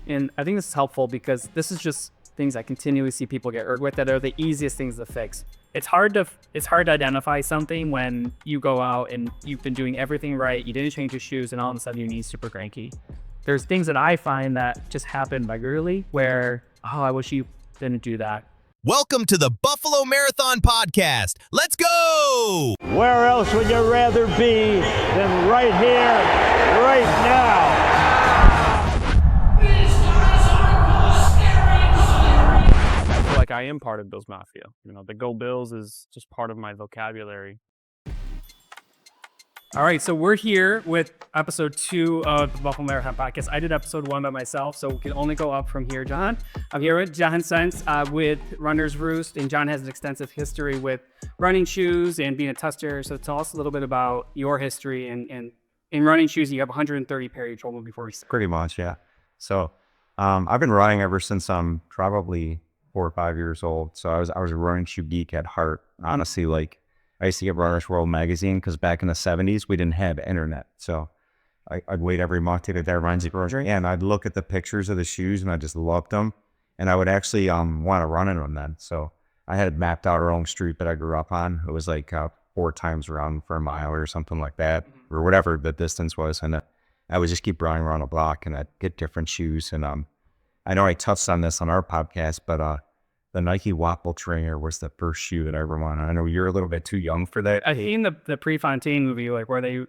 And I think this is helpful because this is just things I continually see people get hurt with that are the easiest things to fix. It's hard to identify something when you go out and you've been doing everything right, you didn't change your shoes, and all of a sudden your knee's super cranky. There's things that I find that just happen regularly where, oh, I wish you didn't do that. Welcome to the Buffalo Marathon Podcast. Let's go! Where else would you rather be than right here, right now? I feel like I am part of Bills Mafia. You know, the Go Bills is just part of my vocabulary. All right, so we're here with episode 2 of the Buffalo Marathon Podcast. I did episode 1 by myself, so we can only go up from here, John. I'm here with John Sentz with Runner's Roost, and John has an extensive history with running shoes and being a tester. So tell us a little bit about your history and in running shoes. You have 130 pair you told me before we started. Pretty much, yeah. So I've been running ever since I'm probably 4 or 5 years old. So I was a running shoe geek at heart. Honestly, like I used to get Runner's World magazine because back in the 70s, we didn't have internet. So I'd wait every month to get that Running grocery, and I'd look at the pictures of the shoes and I just loved them. And I would actually want to run in them then. So I had mapped out a long street that I grew up on. It was like 4 times around for a mile or something like that, or whatever the distance was. And I would just keep running around a block and I'd get different shoes. And I know I touched on this on our podcast, but the Nike Waffle Trainer was the first shoe that I ever wanted. I know you're a little bit too young for that. I've seen the Prefontaine movie, like where he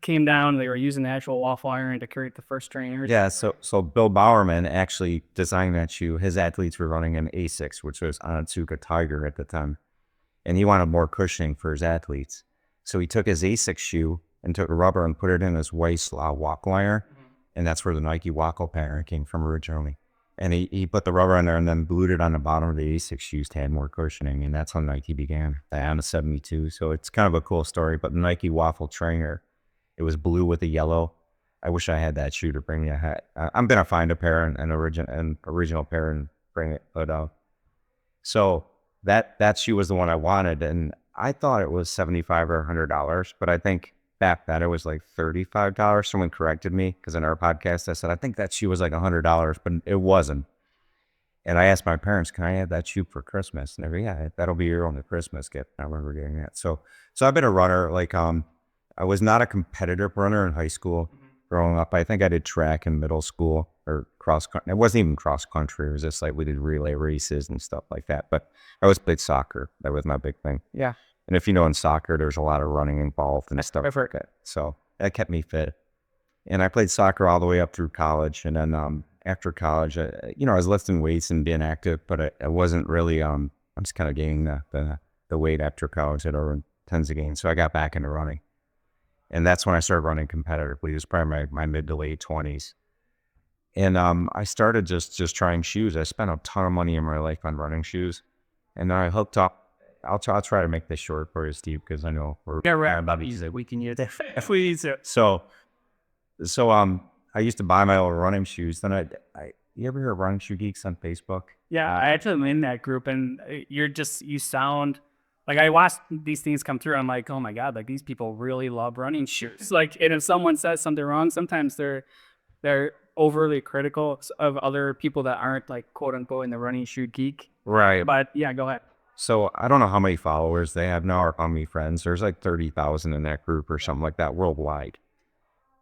came down, they were using the actual waffle iron to create the first trainers. Yeah, so Bill Bowerman actually designed that shoe. His athletes were running an Asics, which was Onitsuka Tiger at the time. And he wanted more cushioning for his athletes. So he took his Asics shoe and took a rubber and put it in his Weiss waffle iron. And that's where the Nike waffle pattern came from originally. And he put the rubber on there and then glued it on the bottom of the Asics shoes to add more cushioning. And that's how Nike began, the Honda 72. So it's kind of a cool story. But the Nike Waffle Trainer, it was blue with a yellow. I wish I had that shoe to bring you. I'm going to find a pair, an original pair, and bring it. But so that shoe was the one I wanted. And I thought it was $75 or $100. But I think back then it was like $35. Someone corrected me because in our podcast I said, I think that shoe was like $100, but it wasn't. And I asked my parents, can I have that shoe for Christmas? And they go, yeah, that'll be your only Christmas gift. I remember getting that. So I've been a runner. Like, I was not a competitive runner in high school growing up. I think I did track in middle school or cross country. It wasn't even cross country. It was just like we did relay races and stuff like that. But I always played soccer. That was my big thing. Yeah. And if you know, in soccer, there's a lot of running involved and stuff like that. So that kept me fit. And I played soccer all the way up through college. And then after college, I was lifting weights and being active, but I wasn't really, I'm just kind of gaining the weight after college that I tends to gain. So I got back into running. And that's when I started running competitively. It was probably my mid to late 20s. And I started just trying shoes. I spent a ton of money in my life on running shoes. And then I hooked up. I'll try to make this short for you, Steve, because I know we're about to use it. We can use it if we use it. So I used to buy my old running shoes. Then you ever hear of Running Shoe Geeks on Facebook? Yeah, I actually am in that group, and you sound like, I watched these things come through. I'm like, oh my God, like these people really love running shoes. Like, and if someone says something wrong, sometimes they're overly critical of other people that aren't like quote unquote in the running shoe geek. Right. But yeah, go ahead. So I don't know how many followers they have now or how many friends. There's like 30,000 in that group or something like that worldwide.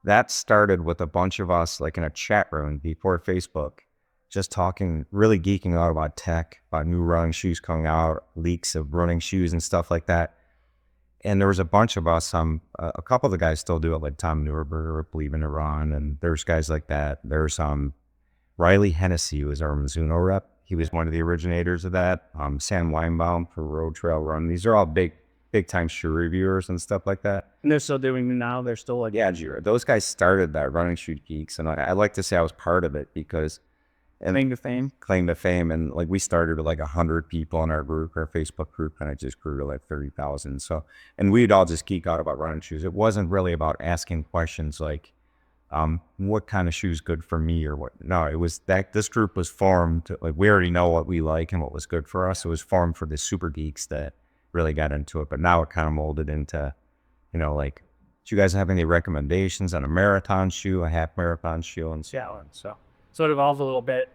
That started with a bunch of us like in a chat room before Facebook, just talking, really geeking out about tech, about new running shoes coming out, leaks of running shoes and stuff like that. And there was a bunch of us, a couple of the guys still do it, like Tom Neuberger, Believe in the Run, and there's guys like that. There's Riley Hennessy, who is our Mizuno rep. He was one of the originators of that. Sam Weinbaum for Road Trail Run. These are all big time shoe reviewers and stuff like that. And they're still doing it now. They're still like, yeah, those guys started that, Running Shoe Geeks, and I like to say I was part of it because claim to fame. And like we started with like 100 people in our group, our Facebook group, and it just grew to like 30,000. So, and we'd all just geek out about running shoes. It wasn't really about asking questions like, what kind of shoes good for me or what? No, it was that this group was formed, like we already know what we like and what was good for us. It was formed for the super geeks that really got into it. But now it kind of molded into, like, do you guys have any recommendations on a marathon shoe, a half marathon shoe, and so on? So So it evolved a little bit.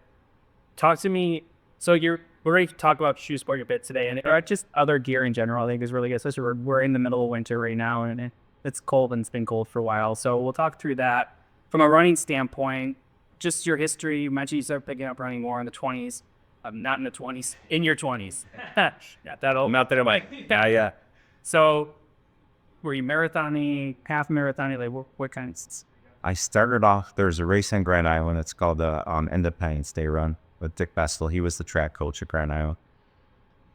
Talk to me. So we're going to talk about shoe sport a bit today, and just other gear in general. I think is really good. Especially we're in the middle of winter right now, and it's cold and it's been cold for a while. So we'll talk through that from a running standpoint. Just your history. You mentioned you started picking up running more in the 20s. Not in the 20s. In your 20s. Yeah, that'll. Not that I'm like, yeah. So, were you marathoning, half marathoning? Like, what kind of? I started off, there's a race in Grand Island. It's called the Independence Day Run with Dick Bestel. He was the track coach at Grand Island.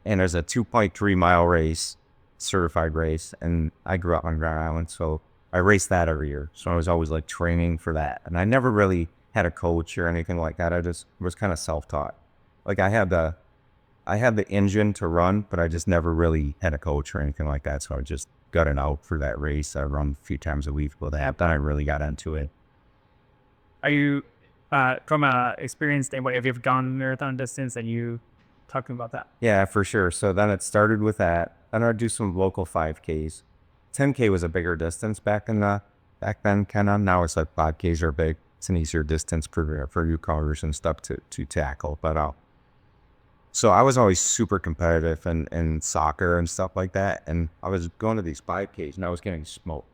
And there's a 2.3 mile race, certified race. And I grew up on Grand Island, so I raced that every year. So I was always like training for that. And I never really had a coach or anything like that. I just was kind of self-taught. Like I had the engine to run, but I just never really had a coach or anything like that. So I just got it out for that race. I run a few times a week with that. Then I really got into it. Are you, from a experience standpoint, have you ever gone marathon distance and you talking about that? Yeah, for sure. So then it started with that. Then I'd do some local 5Ks. 10K was a bigger distance back then, kind of. Now it's like 5Ks are big. It's an easier distance for newcomers and stuff to tackle. But so I was always super competitive in soccer and stuff like that. And I was going to these 5Ks and I was getting smoked,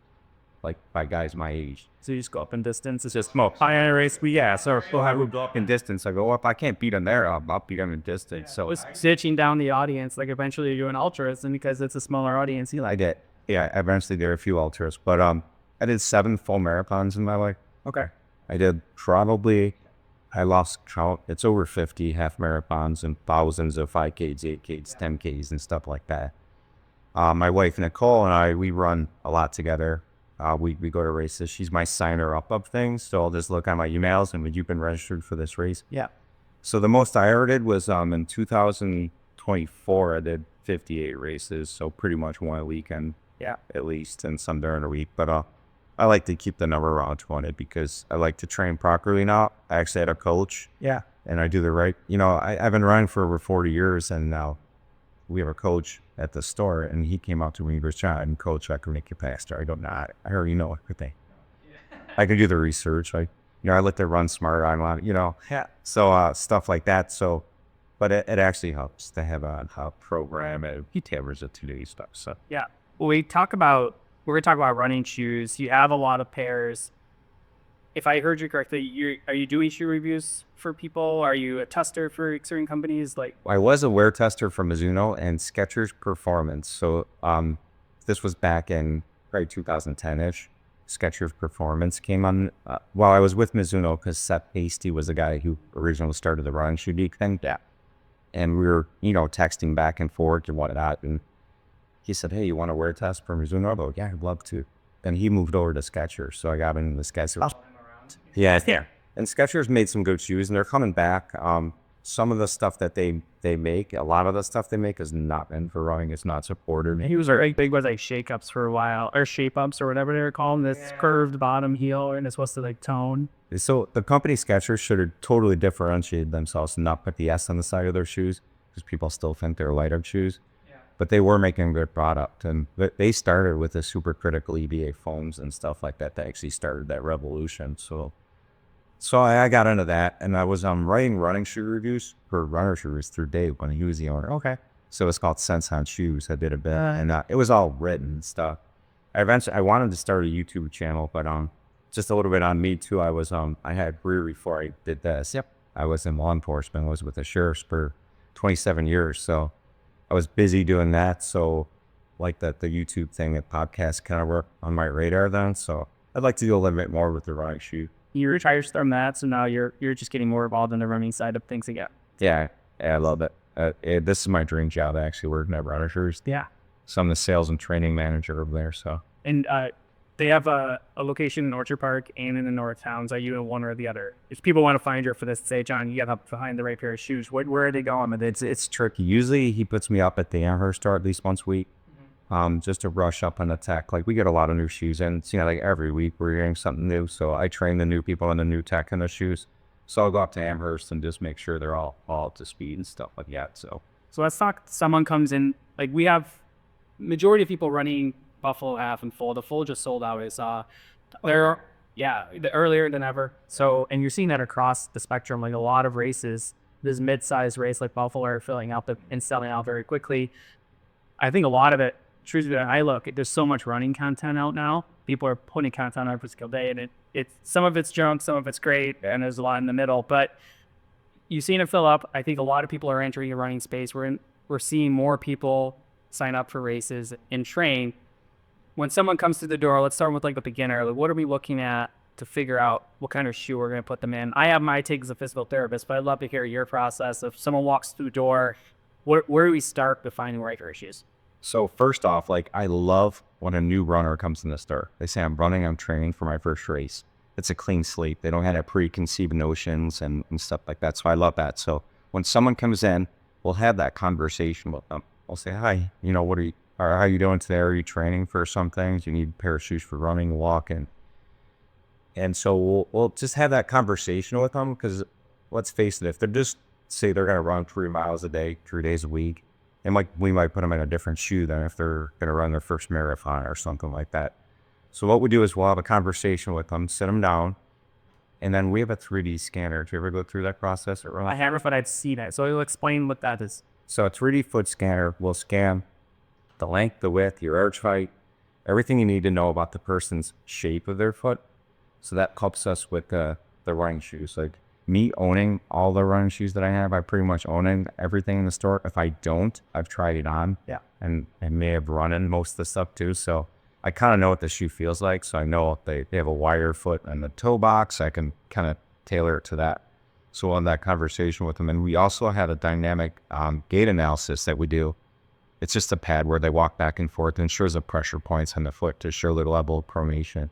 like by guys my age. So you just go up in distance? It's Just smoke. High end race, so I would go up in distance. I go, well, if I can't beat them there, I'll beat them in distance. So was stitching down the audience, like eventually you're doing ultras, and because it's a smaller audience, you I like. did. Yeah, eventually there were a few ultras. But I did 7 full marathons in my life. Okay. I did probably, I lost count. It's over 50 half marathons and thousands of 5Ks, 8Ks, 10Ks and stuff like that. My wife, Nicole, and I, we run a lot together. We go to races. She's my signer up of things. So I'll just look on my emails and you've been registered for this race. Yeah. So the most I ever did was in 2024, I did 58 races. So pretty much one a weekend, at least, and some during the week. But I like to keep the number around 20 because I like to train properly now. I actually had a coach. Yeah. And I do the right, I've been running for over 40 years and now we have a coach at the store and he came out to me and goes, John, coach, I can make you faster. I go, nah, I already know everything. I can do the research. I like to run smarter. I'm on, Yeah. So stuff like that. So, but it actually helps to have a program and he tailors it to do stuff. So Yeah. Well, we're going to talk about running shoes. You have a lot of pairs. If I heard you correctly, are you doing shoe reviews for people? Are you a tester for certain companies? Like, I was a wear tester for Mizuno and Skechers Performance. So this was back in probably 2010-ish. Skechers Performance came on while I was with Mizuno because Seth Hasty was the guy who originally started the running shoe geek thing. Yeah. And we were, texting back and forth and whatnot. And he said, hey, you want to wear test for Mizuno? I go, yeah, I'd love to. And he moved over to Skechers. So I got into the Skechers. Yeah. And Skechers made some good shoes and they're coming back. Some of the stuff that they make, a lot of the stuff they make is not meant for running. It's not supported. he was like big was like shake ups for a while, or shape ups or whatever they were calling this curved bottom heel, and it's supposed to like tone. So the company Skechers should have totally differentiated themselves and not put the S on the side of their shoes because people still think they're lighter shoes. But they were making a good product, and they started with the supercritical EVA foams and stuff like that. That actually started that revolution. So I got into that, and I was writing running shoe reviews for runner shoes through Dave when he was the owner. Okay. So it's called Sentz on Shoes. I did a bit, and it was all written and stuff. I wanted to start a YouTube channel, but just a little bit on me too. I had a career before I did this. Yep. I was in law enforcement. I was with the sheriffs for 27 years, so I was busy doing that. So like the YouTube thing, the podcast kind of worked on my radar then. So I'd like to do a little bit more with the running shoe. You retired from that, so now you're just getting more involved in the running side of things again. Yeah, I love it. This is my dream job, actually, working at Runner Shoes. Yeah. So I'm the sales and training manager over there. So. And they have a location in Orchard Park and in the North Towns. Are you in one or the other? If people want to find you for this, say, John, you got to find the right pair of shoes. Where are they going? It's tricky. Usually he puts me up at the Amherst store at least once a week. Just to rush up on the tech. Like we get a lot of new shoes in. It's, like every week we're hearing something new. So I train the new people on the new tech in the shoes. So I'll go up to Amherst and just make sure they're all up to speed and stuff like that. So let's talk. Someone comes in, like we have majority of people running Buffalo half and full. The full just sold out. Is Yeah, earlier than ever. So, and you're seeing that across the spectrum. Like a lot of races, this mid-sized race like Buffalo are filling out and selling out very quickly. I think a lot of it, truthfully, I look, there's so much running content out now. People are putting content out every single day, and it's some of it's junk, some of it's great, and there's a lot in the middle. But you've seen it fill up. I think a lot of people are entering the running space. We're seeing more people sign up for races and train. When someone comes through the door, let's start with like the beginner. Like, what are we looking at to figure out what kind of shoe we're going to put them in? I have my take as a physical therapist, but I'd love to hear your process. If someone walks through the door, where do we start defining the right pair of shoes? So first off, like I love when a new runner comes in the store. They say, I'm training for my first race. It's a clean slate. They don't have preconceived notions and stuff like that. So I love that. So when someone comes in, we'll have that conversation with them. I'll say, hi, how are you doing today? Are you training for something? Do you need a pair of shoes for running, walking? And so we'll just have that conversation with them, because let's face it, if they're just say they're going to run 3 miles a day, 3 days a week, we might put them in a different shoe than if they're going to run their first marathon or something like that. So what we do is we'll have a conversation with them, sit them down, and then we have a 3D scanner. Do you ever go through that process? I haven't, but I've seen it. So you'll explain what that is. So a 3D foot scanner will scan the length, the width, your arch height, everything you need to know about the person's shape of their foot. So that helps us with the running shoes. Like me owning all the running shoes that I have, I pretty much own everything in the store. If I don't, I've tried it on. Yeah. And I may have run in most of the stuff too. So I kind of know what the shoe feels like. So I know if they have a wider foot and the toe box, I can kind of tailor it to that. So we'll have that conversation with them. And we also have a dynamic gait analysis that we do. It's just a pad where they walk back and forth and shows the pressure points on the foot to show the level of pronation.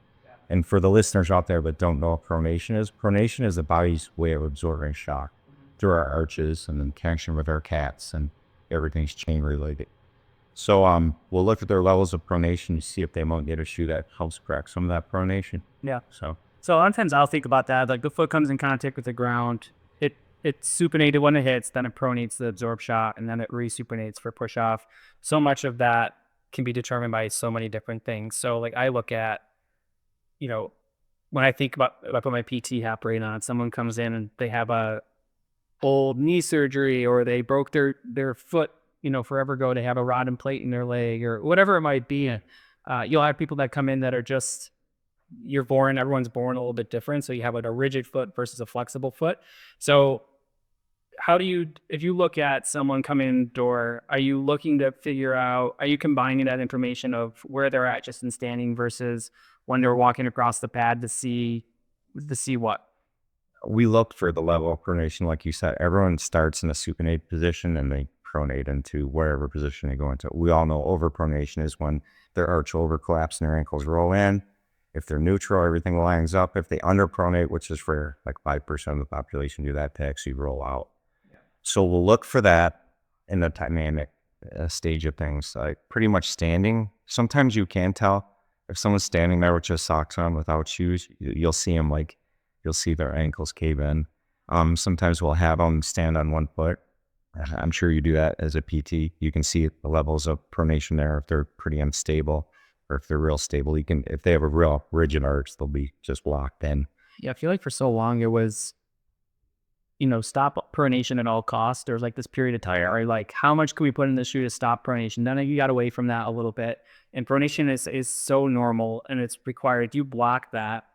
And for the listeners out there that don't know what pronation is the body's way of absorbing shock through our arches and in connection with our cats, and everything's chain related. So we'll look at their levels of pronation to see if they might get a shoe that helps correct some of that pronation. Yeah. So a lot of times I'll think about that. Like the foot comes in contact with the ground. It's supinated when it hits, then it pronates the absorb shock, and then it resupinates for push off. So much of that can be determined by so many different things. So like I look at, when I think about, if I put my PT hat brain on, someone comes in and they have a old knee surgery, or they broke their foot, forever ago, they have a rod and plate in their leg, or whatever it might be. You'll have people that come in that are just, everyone's born a little bit different. So you have a rigid foot versus a flexible foot. So if you look at someone coming in the door, are you looking to figure out, are you combining that information of where they're at just in standing versus when they're walking across the pad to see what? we look for the level of pronation. Like you said, everyone starts in a supinate position and they pronate into whatever position they go into. We all know overpronation is when their arch over collapse and their ankles roll in. If they're neutral, everything lines up. If they underpronate, which is rare, like 5% of the population do that, to actually roll out. Yeah. So we'll look for that in the dynamic stage of things, like pretty much standing. Sometimes you can tell if someone's standing there with just socks on without shoes. You'll see them, like you'll see their ankles cave in. Sometimes we'll have them stand on one foot. I'm sure you do that as a PT. You can see the levels of pronation there if they're pretty unstable, or if they're real stable. You can, if they have a real rigid arch, they'll be just locked in. Yeah, I feel like for so long it was, stop pronation at all costs. There was like this period of time where like, how much can we put in the shoe to stop pronation? Then you got away from that a little bit. And pronation is so normal and it's required. If you block that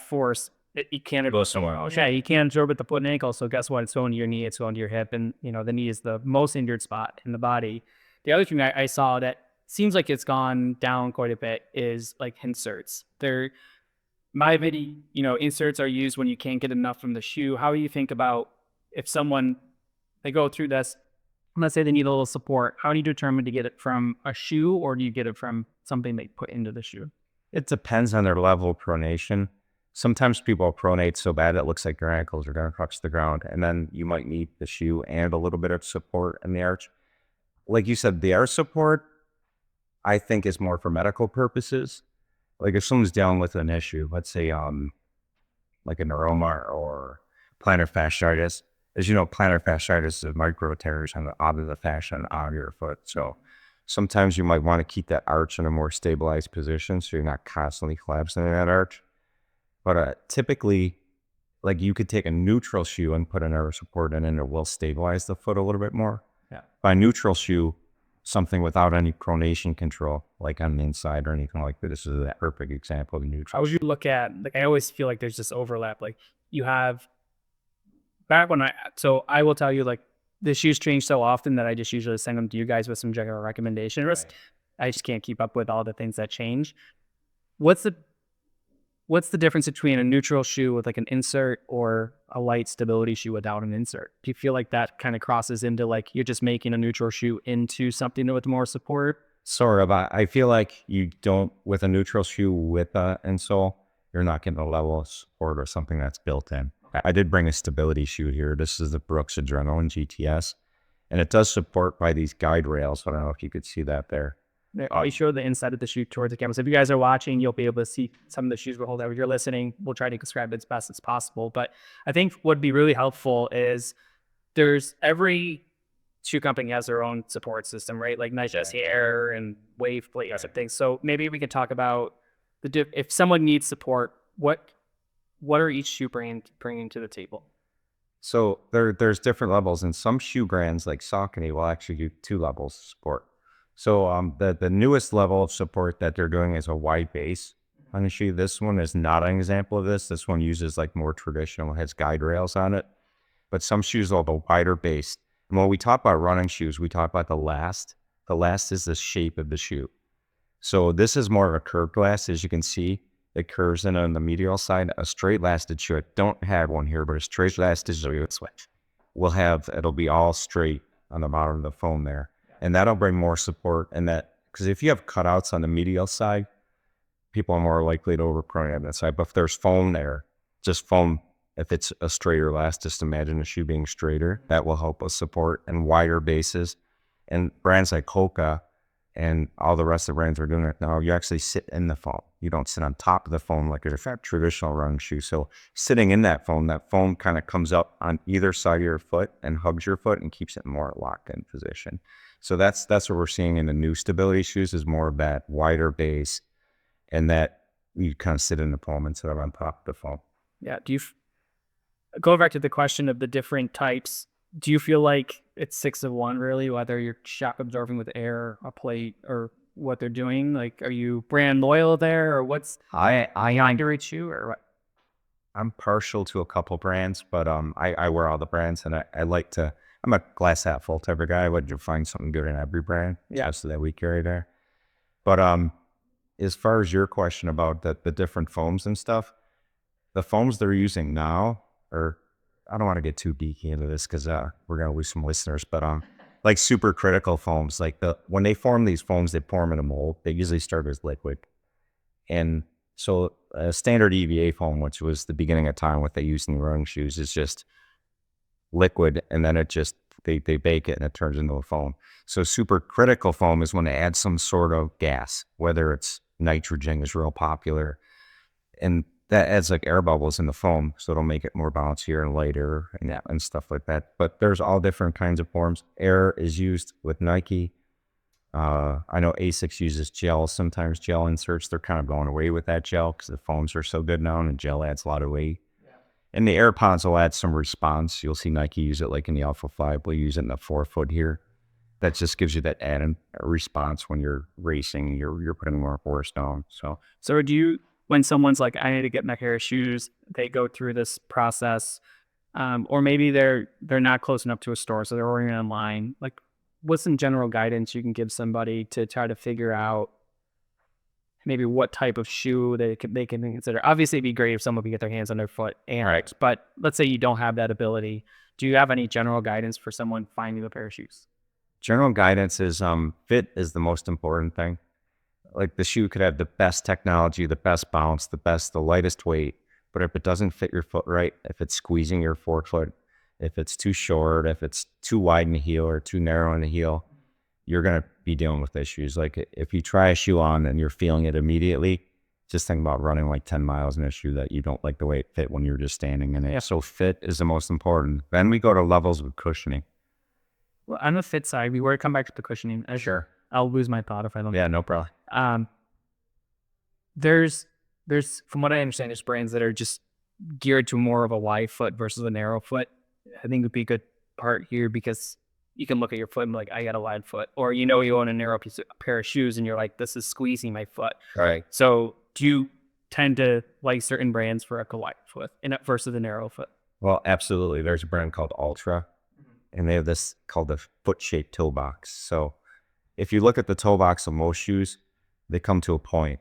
force, you can't go somewhere else. Yeah, you can't absorb it to foot and ankle. So guess what? It's going to your knee, it's going to your hip. And, the knee is the most injured spot in the body. The other thing I saw that seems like it's gone down quite a bit is like inserts. Inserts are used when you can't get enough from the shoe. How do you think about if they go through this, let's say they need a little support, how do you determine to get it from a shoe, or do you get it from something they put into the shoe? It depends on their level of pronation. Sometimes people pronate so bad it looks like their ankles are going to touch the ground, and then you might need the shoe and a little bit of support in the arch. Like you said, the arch support, I think, is more for medical purposes. Like if someone's dealing with an issue, let's say like a neuroma or plantar fasciitis. As you know, plantar fasciitis is micro tears out of the fascia and out of your foot. So sometimes you might want to keep that arch in a more stabilized position so you're not constantly collapsing in that arch. But typically, like you could take a neutral shoe and put an air support in, and it will stabilize the foot a little bit more. Yeah. By neutral shoe, something without any pronation control, like on the inside or anything like that. This is a perfect example of neutral. How would you look at, like, I always feel like there's this overlap. Like you have so I will tell you, like, the shoes change so often that I just usually send them to you guys with some general recommendations. Right. I just can't keep up with all the things that change. What's the difference between a neutral shoe with like an insert or a light stability shoe without an insert? Do you feel like that kind of crosses into like you're just making a neutral shoe into something with more support? Sort of. I feel like you don't, with a neutral shoe with an insole, you're not getting a level of support or something that's built in. I did bring a stability shoe here. This is the Brooks Adrenaline GTS, and it does support by these guide rails. I don't know if you could see that there. I'll show the inside of the shoe towards the camera. So if you guys are watching, you'll be able to see some of the shoes we'll hold out. If you're listening, we'll try to describe it as best as possible. But I think what'd be really helpful is every shoe company has their own support system, right? Like Nice Air and Wave plates and things. So maybe we could talk about if someone needs support, what are each shoe brand bringing to the table? So there's different levels, and some shoe brands like Saucony will actually do 2 levels of support. So the newest level of support that they're doing is a wide base on the shoe. This one is not an example of this. This one uses like more traditional, has guide rails on it. But some shoes will have a wider base. And when we talk about running shoes, we talk about the last. The last is the shape of the shoe. So this is more of a curved last, as you can see. It curves in on the medial side. A straight lasted shoe, I don't have one here, but a straight lasted shoe it'll be all straight on the bottom of the foam there. And that'll bring more support. And that, because if you have cutouts on the medial side, people are more likely to overpronate on that side. But if there's foam there, just foam, if it's a straighter last, just imagine the shoe being straighter. That will help with support and wider bases. And brands like Hoka and all the rest of the brands are doing it now. You actually sit in the foam. You don't sit on top of the foam like a traditional running shoe. So sitting in that foam kind of comes up on either side of your foot and hugs your foot and keeps it more locked in position. So that's what we're seeing in the new stability shoes, is more of that wider base, and that you kind of sit in the foam instead of on top of the foam. Yeah. Go back to the question of the different types. Do you feel like it's 6 of 1 really, whether you're shock absorbing with air, a plate, or what they're doing? Like, are you brand loyal there, or what's I underrate shoe, or what? I'm partial to a couple brands, but I wear all the brands, and I like to. I'm a glass half full type of guy. I would find something good in every brand, so that we carry there. But as far as your question about the different foams and stuff, the foams they're using now are, I don't want to get too geeky into this because we're gonna lose some listeners, but like super critical foams, like when they form these foams, they pour them in a mold. They usually start as liquid, and so a standard EVA foam, which was the beginning of time what they used in running shoes, is just liquid, and then it just they bake it and it turns into a foam. So super critical foam is when they add some sort of gas, whether it's nitrogen is real popular, and that adds like air bubbles in the foam, so it'll make it more bouncier and lighter and stuff like that. But there's all different kinds of forms. Air is used with Nike. I know ASICS uses gel, sometimes gel inserts. They're kind of going away with that gel because the foams are so good now, and gel adds a lot of weight. And the AirPods will add some response. You'll see Nike use it like in the Alpha 5. We'll use it in the forefoot here. That just gives you that added response when you're racing. You're putting more force down. So do you, when someone's like, I need to get my pair of shoes, they go through this process, or maybe they're not close enough to a store, so they're ordering online. Like, what's some general guidance you can give somebody to try to figure out maybe what type of shoe they can consider? Obviously, it'd be great if someone could get their hands on their foot, but let's say you don't have that ability. Do you have any general guidance for someone finding a pair of shoes? General guidance is fit is the most important thing. Like, the shoe could have the best technology, the best bounce, the lightest weight, but if it doesn't fit your foot right, if it's squeezing your forefoot, if it's too short, if it's too wide in the heel or too narrow in the heel, you're going to be dealing with issues. Like, if you try a shoe on and you're feeling it immediately, just think about running like 10 miles in a shoe that you don't like the way it fit when you're just standing in it. So fit is the most important. Then we go to levels of cushioning. Well, on the fit side, we were to come back to the cushioning. Sure. I'll lose my thought if I don't. Yeah, no problem. There's there's, from what I understand, there's brands that are just geared to more of a wide foot versus a narrow foot. I think would be a good part here because you can look at your foot and be like, I got a wide foot, or you own a narrow pair of shoes and you're like, this is squeezing my foot. Right. So do you tend to like certain brands for a wide foot versus a narrow foot? Well, absolutely. There's a brand called Ultra, and they have this called the foot-shaped toe box. So if you look at the toe box of most shoes, they come to a point,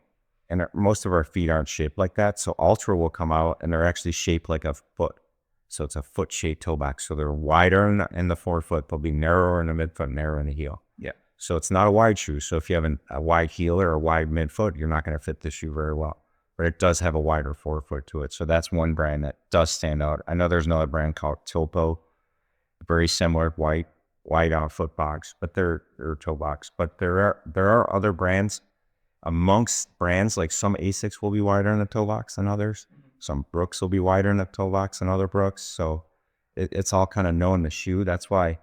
and most of our feet aren't shaped like that. So Ultra will come out, and they're actually shaped like a foot. So it's a foot-shaped toe box. So they're wider in the forefoot. They'll be narrower in the midfoot, narrower in the heel. Yeah. So it's not a wide shoe. So if you have a wide heel or a wide midfoot, you're not going to fit the shoe very well. But it does have a wider forefoot to it. So that's one brand that does stand out. I know there's another brand called Topo, very similar, wide foot box, but they're toe box. But there are other brands amongst brands, like some Asics will be wider in the toe box than others. Some Brooks will be wider in the toe box than other Brooks. So it's all kind of known the shoe. That's why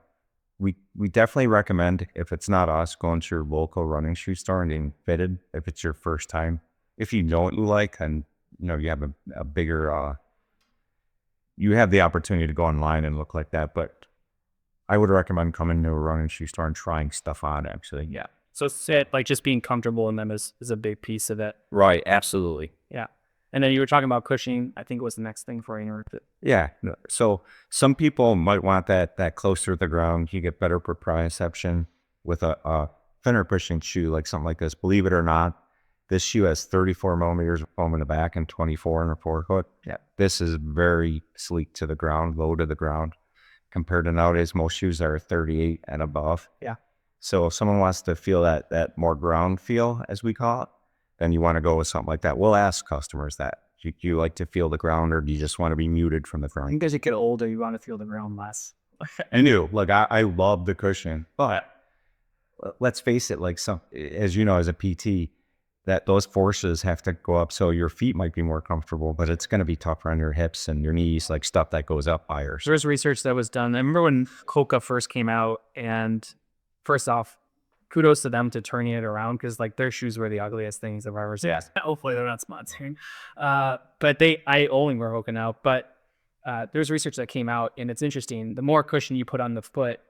we definitely recommend, if it's not us, going to your local running shoe store and getting fitted if it's your first time. If you know what you like, and you have a bigger, you have the opportunity to go online and look like that. But I would recommend coming to a running shoe store and trying stuff on, actually. Yeah. So like just being comfortable in them is a big piece of it. Right. Absolutely. Yeah. And then you were talking about cushioning. I think it was the next thing for you. Yeah. So some people might want that closer to the ground. You get better proprioception with a thinner cushioning shoe, like something like this. Believe it or not, this shoe has 34 millimeters of foam in the back and 24 in the forefoot. Yeah. This is very sleek to the ground, low to the ground, compared to nowadays, most shoes are 38 and above. Yeah. So if someone wants to feel that more ground feel, as we call it, then you want to go with something like that. We'll ask customers that. Do you like to feel the ground, or do you just want to be muted from the I ground? think as you get older, you want to feel the ground less. I do. Like, I love the cushion, but let's face it, like as you know, as a PT, that those forces have to go up. So your feet might be more comfortable, but it's going to be tougher on your hips and your knees, like stuff that goes up higher. There was research that was done. I remember when Coca first came out, and first off, kudos to them to turning it around, because like their shoes were the ugliest things I've ever seen. Yeah. Hopefully they're not sponsoring. But I only wear Hoka now. But there's research that came out, and it's interesting. The more cushion you put on the foot,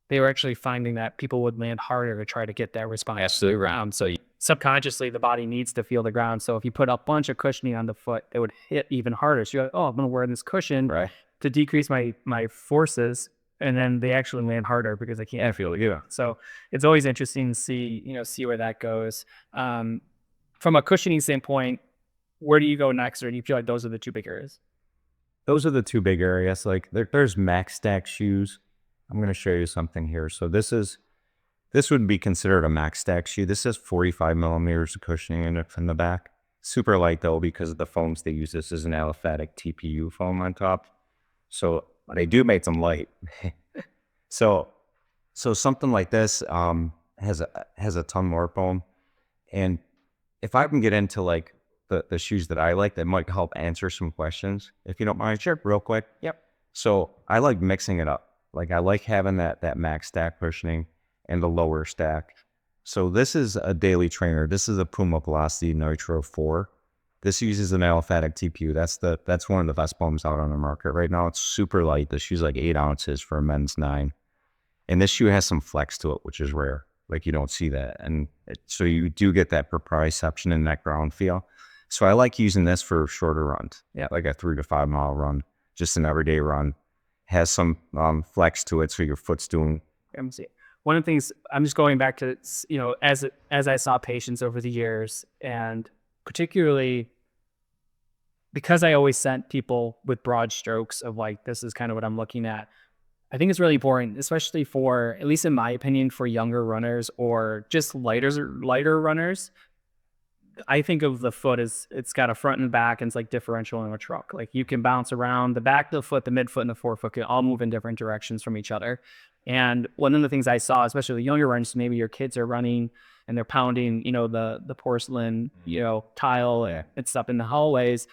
they were actually finding that people would land harder to try to get that response to the ground. So subconsciously, the body needs to feel the ground. So if you put a bunch of cushioning on the foot, it would hit even harder. So you're like, oh, I'm going to wear this cushion to decrease my forces. And then they actually land harder because I can't feel it. Yeah. So it's always interesting to see where that goes. From a cushioning standpoint, where do you go next? Or do you feel like those are the two big areas? Those are the two big areas. Like there's max stack shoes. I'm going to show you something here. So this would be considered a max stack shoe. This has 45 millimeters of cushioning in the back. Super light though, because of the foams they use. This is an aliphatic TPU foam on top. So they do make them light. so something like this has a ton more foam. And if I can get into like the shoes that I like, that might help answer some questions, if you don't mind. Sure. Real quick. Yep. So I like mixing it up. Like I like having that max stack cushioning and the lower stack. So this is a daily trainer. This is a Puma Velocity Nitro 4. This uses an aliphatic TPU. That's one of the best foams out on the market right now. It's super light. The shoe's like 8 ounces for a men's 9. And this shoe has some flex to it, which is rare. Like you don't see that. And so you do get that proprioception and that ground feel. So I like using this for shorter runs. Yeah. Like a 3 to 5 mile run, just an everyday run. Has some flex to it, so your foot's doing. Let me see. One of the things, I'm just going back to, as I saw patients over the years, and particularly because I always sent people with broad strokes of like, this is kind of what I'm looking at. I think it's really important, especially for, at least in my opinion, for younger runners or just lighter runners. I think of the foot as it's got a front and back, and it's like differential in a truck. Like you can bounce around the back of the foot, the midfoot, and the forefoot can all move in different directions from each other. And one of the things I saw, especially with younger runners, maybe your kids are running and they're pounding, the porcelain, tile and stuff in the hallways.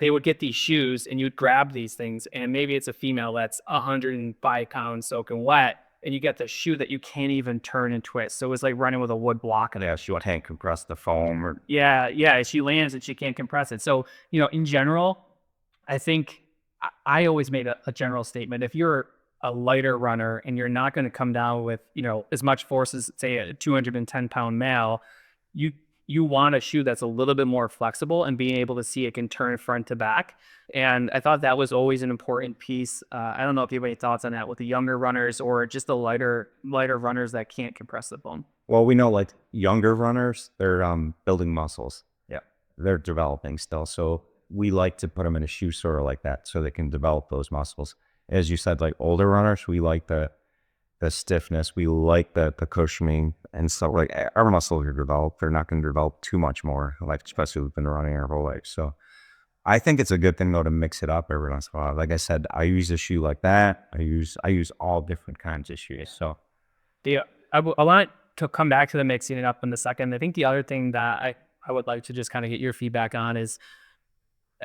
They would get these shoes and you'd grab these things, and maybe it's a female that's 105 pounds soaking wet, and you get the shoe that you can't even turn and twist. So it was like running with a wood block. Yeah, she can't compress the foam. Or Yeah. She lands and she can't compress it. So, in general, I think I always made a general statement. If you're a lighter runner and you're not going to come down with, as much force as, say, a 210-pound male, you want a shoe that's a little bit more flexible and being able to see it can turn front to back. And I thought that was always an important piece. I don't know if you have any thoughts on that with the younger runners or just the lighter runners that can't compress the foam. well, we know like younger runners, they're building muscles. Yeah, they're developing still. So we like to put them in a shoe sort of like that so they can develop those muscles. As you said, like older runners, we like the stiffness. We like the cushioning and stuff. Like our muscles are developed. They're not going to develop too much more, like especially we've been running our whole life. So I think it's a good thing though to mix it up every once in a while. Like I said, I use a shoe like that. I use all different kinds of shoes. So I want to come back to the mixing it up in a second. I think the other thing that I would like to just kind of get your feedback on is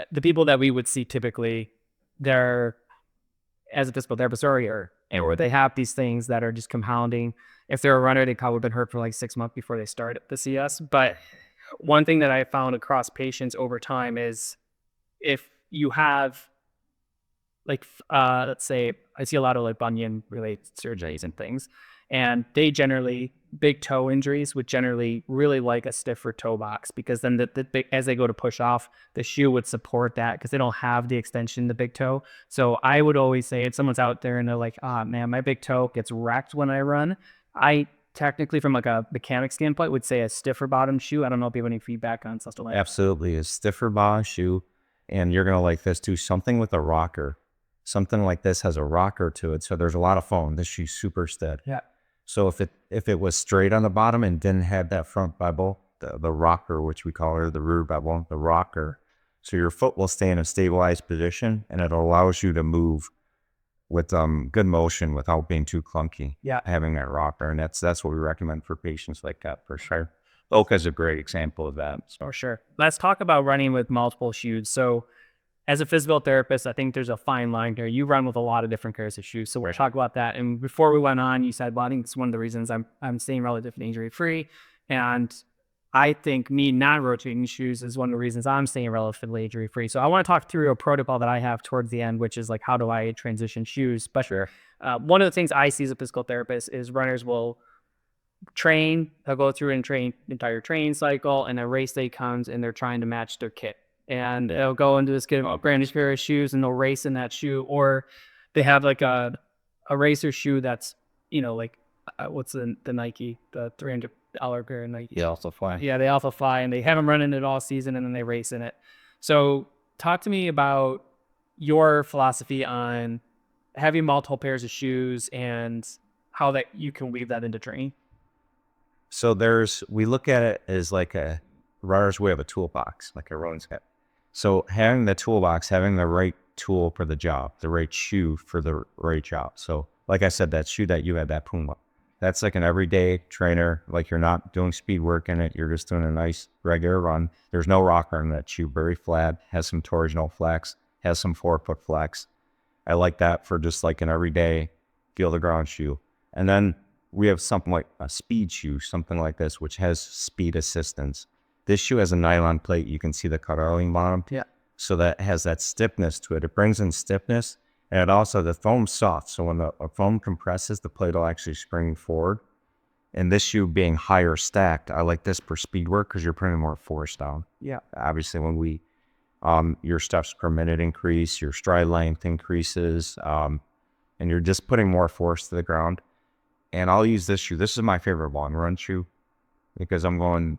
the people that we would see typically, they're as a physical therapist or they have these things that are just compounding. If they're a runner, they probably been hurt for like 6 months before they start the CS. But one thing that I found across patients over time is if you have like, let's say I see a lot of like bunion related surgeries and things, and they generally, big toe injuries would generally really like a stiffer toe box, because then as they go to push off, the shoe would support that because they don't have the extension in the big toe. So I would always say if someone's out there and they're like, man, my big toe gets wrecked when I run, I technically from like a mechanic standpoint would say a stiffer bottom shoe. I don't know if you have any feedback on stuff like that. absolutely, a stiffer bottom shoe, and you're gonna like this too. Something with a rocker. Something like this has a rocker to it, so there's a lot of foam. This shoe's super stiff. Yeah. So if it was straight on the bottom and didn't have that front bevel, the rocker, which we call it, the rear bevel, the rocker, so your foot will stay in a stabilized position and it allows you to move with good motion without being too clunky. Yeah. Having that rocker, and that's what we recommend for patients like that for sure. Oka's a great example of that. For sure. Let's talk about running with multiple shoes. So as a physical therapist, I think there's a fine line here. You run with a lot of different pairs of shoes. So we'll talk about that. And before we went on, you said, well, I think it's one of the reasons I'm staying relatively injury free. And I think me not rotating shoes is one of the reasons I'm staying relatively injury free. So I want to talk through a protocol that I have towards the end, which is like, how do I transition shoes? But one of the things I see as a physical therapist is runners will train, they'll go through and train the entire training cycle, and a race day comes and they're trying to match their kit. And they'll go into this get a brand new pair of shoes and they'll race in that shoe, or they have like a racer shoe that's, like what's the Nike, the $300 pair of Nike. Yeah, also fly. Yeah, they Alpha Fly, and they have them running it all season and then they race in it. So talk to me about your philosophy on having multiple pairs of shoes and how that you can weave that into training. So we look at it as like runners, we have a toolbox, like a running set. So having the toolbox, having the right tool for the job, the right shoe for the right job. So like I said, that shoe that you had, that Puma, that's like an everyday trainer. Like you're not doing speed work in it. You're just doing a nice regular run. There's no rocker in that shoe, very flat, has some torsional flex, has some forefoot flex. I like that for just like an everyday feel the ground shoe. And then we have something like a speed shoe, something like this, which has speed assistance. This shoe has a nylon plate. You can see the cutouting bottom. Yeah. So that has that stiffness to it. It brings in stiffness, and it also, the foam's soft. So when the foam compresses, the plate will actually spring forward. And this shoe being higher stacked, I like this for speed work because you're putting more force down. Yeah. Obviously, when your steps per minute increase, your stride length increases, and you're just putting more force to the ground. And I'll use this shoe. This is my favorite long run shoe because I'm going,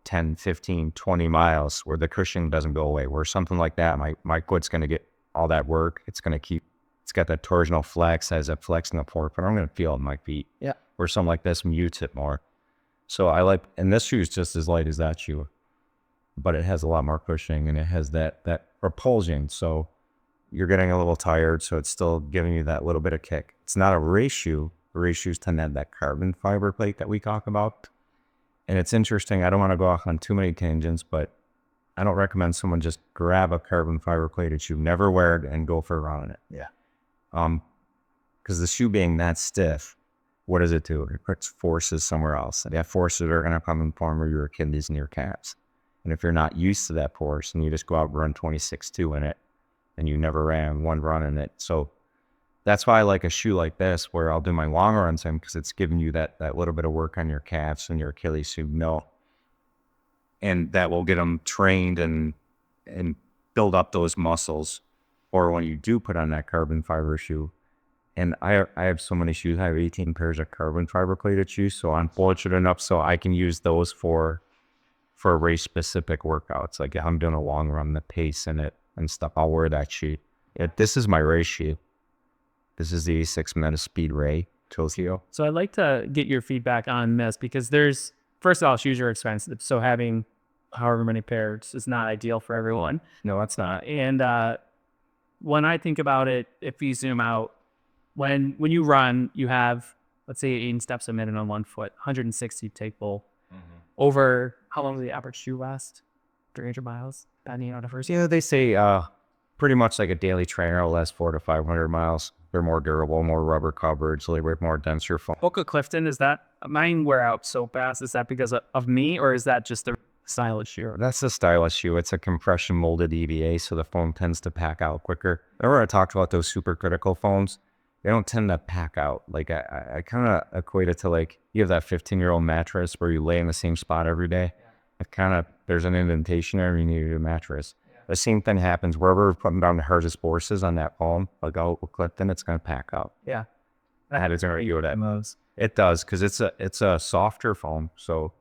10, 15, 20 miles where the cushion doesn't go away. Where something like that, my foot's going to get all that work. It's got that torsional flex, has a flex in the forefoot. I'm going to feel it in my feet. Yeah. Where something like this mutes it more. So and this shoe is just as light as that shoe, but it has a lot more cushioning and it has that propulsion. So you're getting a little tired, so it's still giving you that little bit of kick. It's not a race shoe. Race shoes tend to have that carbon fiber plate that we talk about. And it's interesting, I don't want to go off on too many tangents, but I don't recommend someone just grab a carbon fiber plated shoe, never wear it, and go for a run in it. Yeah. Because the shoe being that stiff, what does it do? It puts forces somewhere else. And that forces are going to come in the form of your Achilles and your calves. And if you're not used to that force and you just go out and run 26.2 in it, and you never ran one run in it. So that's why I like a shoe like this, where I'll do my long runs in, because it's giving you that little bit of work on your calves and your Achilles, so you know. And that will get them trained and build up those muscles. Or when you do put on that carbon fiber shoe, and I have so many shoes. I have 18 pairs of carbon fiber plated shoes, so I'm fortunate enough so I can use those for race specific workouts. Like if I'm doing a long run, the pace in it and stuff, I'll wear that shoe. This is my race shoe. This is the A6 Meta Speed Ray Tokyo. So I'd like to get your feedback on this, because first of all, shoes are expensive. So having however many pairs is not ideal for everyone. No, it's not. And when I think about it, if you zoom out, when you run, you have, let's say 18 steps a minute on 1 foot, 160 take pull. Over, how long does the average shoe last? 300 miles, depending on the first. Yeah, they say pretty much like a daily trainer will last 400 to 500 miles. They're more durable, more rubber coverage, so they wear more denser foam. Hoka Clifton, is that, mine wear out so fast. Is that because of me, or is that just a stylish shoe? That's a stylish shoe. It's a compression molded EVA, so the foam tends to pack out quicker. Remember I talked about those supercritical foams? They don't tend to pack out. Like I kind of equate it to like you have that 15-year-old mattress where you lay in the same spot every day. It kind of, there's an indentation there, you need a mattress. The same thing happens wherever we're putting down the hardest forces on that foam, like Hoka Clifton, it's going to pack out. Yeah. That is going to go that. Moves. It does, because it's a softer foam. So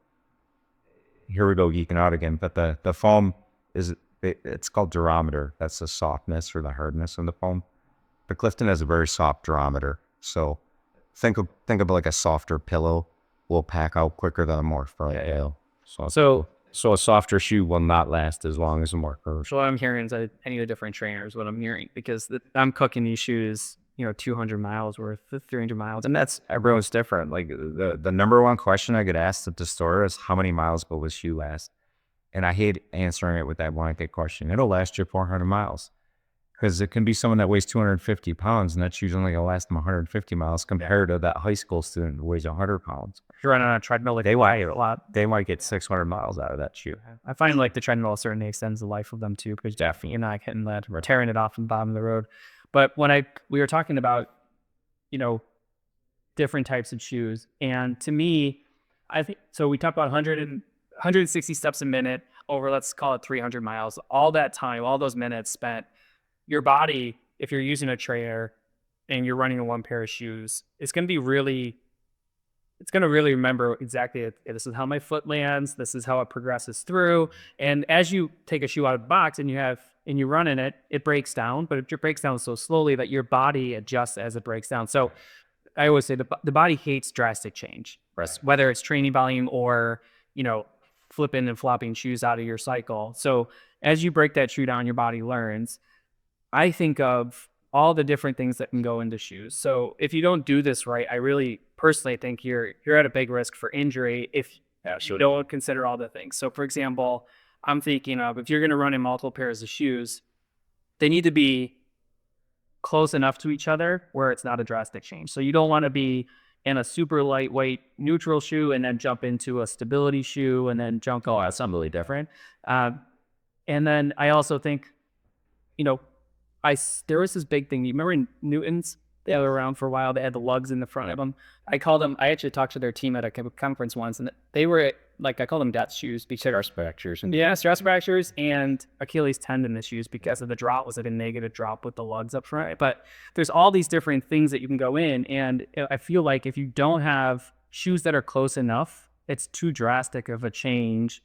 here we go geeking out again, but the foam it's called durometer. That's the softness or the hardness of the foam. The Clifton has a very soft durometer. So think of like a softer pillow will pack out quicker than a more firm pillow. So a softer shoe will not last as long as a more firm. So what I'm hearing is that any of the different trainers, what I'm hearing, because I'm cooking these shoes, 200 miles worth, 300 miles. And that's, everyone's different. Like the number one question I get asked at the store is how many miles will this shoe last? And I hate answering it with that blanket question. It'll last you 400 miles. Because it can be someone that weighs 250 pounds, and that shoe's only going to last them 150 miles compared to that high school student who weighs 100 pounds. If you're running on a treadmill, like They might get 600 miles out of that shoe. I find like the treadmill certainly extends the life of them too, because definitely you're not hitting that, tearing it off in the bottom of the road. But when we were talking about, different types of shoes, and to me, I think, so we talked about 160 steps a minute over, let's call it 300 miles. All that time, all those minutes spent, your body, if you're using a trainer and you're running a one pair of shoes, it's going to really remember exactly, this is how my foot lands, this is how it progresses through. And as you take a shoe out of the box and you run in it, it breaks down, but it breaks down so slowly that your body adjusts as it breaks down. So I always say the body hates drastic change, whether it's training volume or, flipping and flopping shoes out of your cycle. So as you break that shoe down, your body learns. I think of all the different things that can go into shoes. So if you don't do this right, I really personally think you're at a big risk for injury if you don't consider all the things. So for example, I'm thinking of, if you're going to run in multiple pairs of shoes, they need to be close enough to each other where it's not a drastic change. So you don't want to be in a super lightweight neutral shoe and then jump into a stability shoe and then jump, that's something really different. And then I also think, there was this big thing. You remember Newtons? They were around for a while. They had the lugs in the front of them. I actually talked to their team at a conference once, and they were I call them death shoes. Stress fractures. Stress fractures and Achilles tendon issues because of the drop. Was it a negative drop with the lugs up front? But there's all these different things that you can go in, and I feel like if you don't have shoes that are close enough, it's too drastic of a change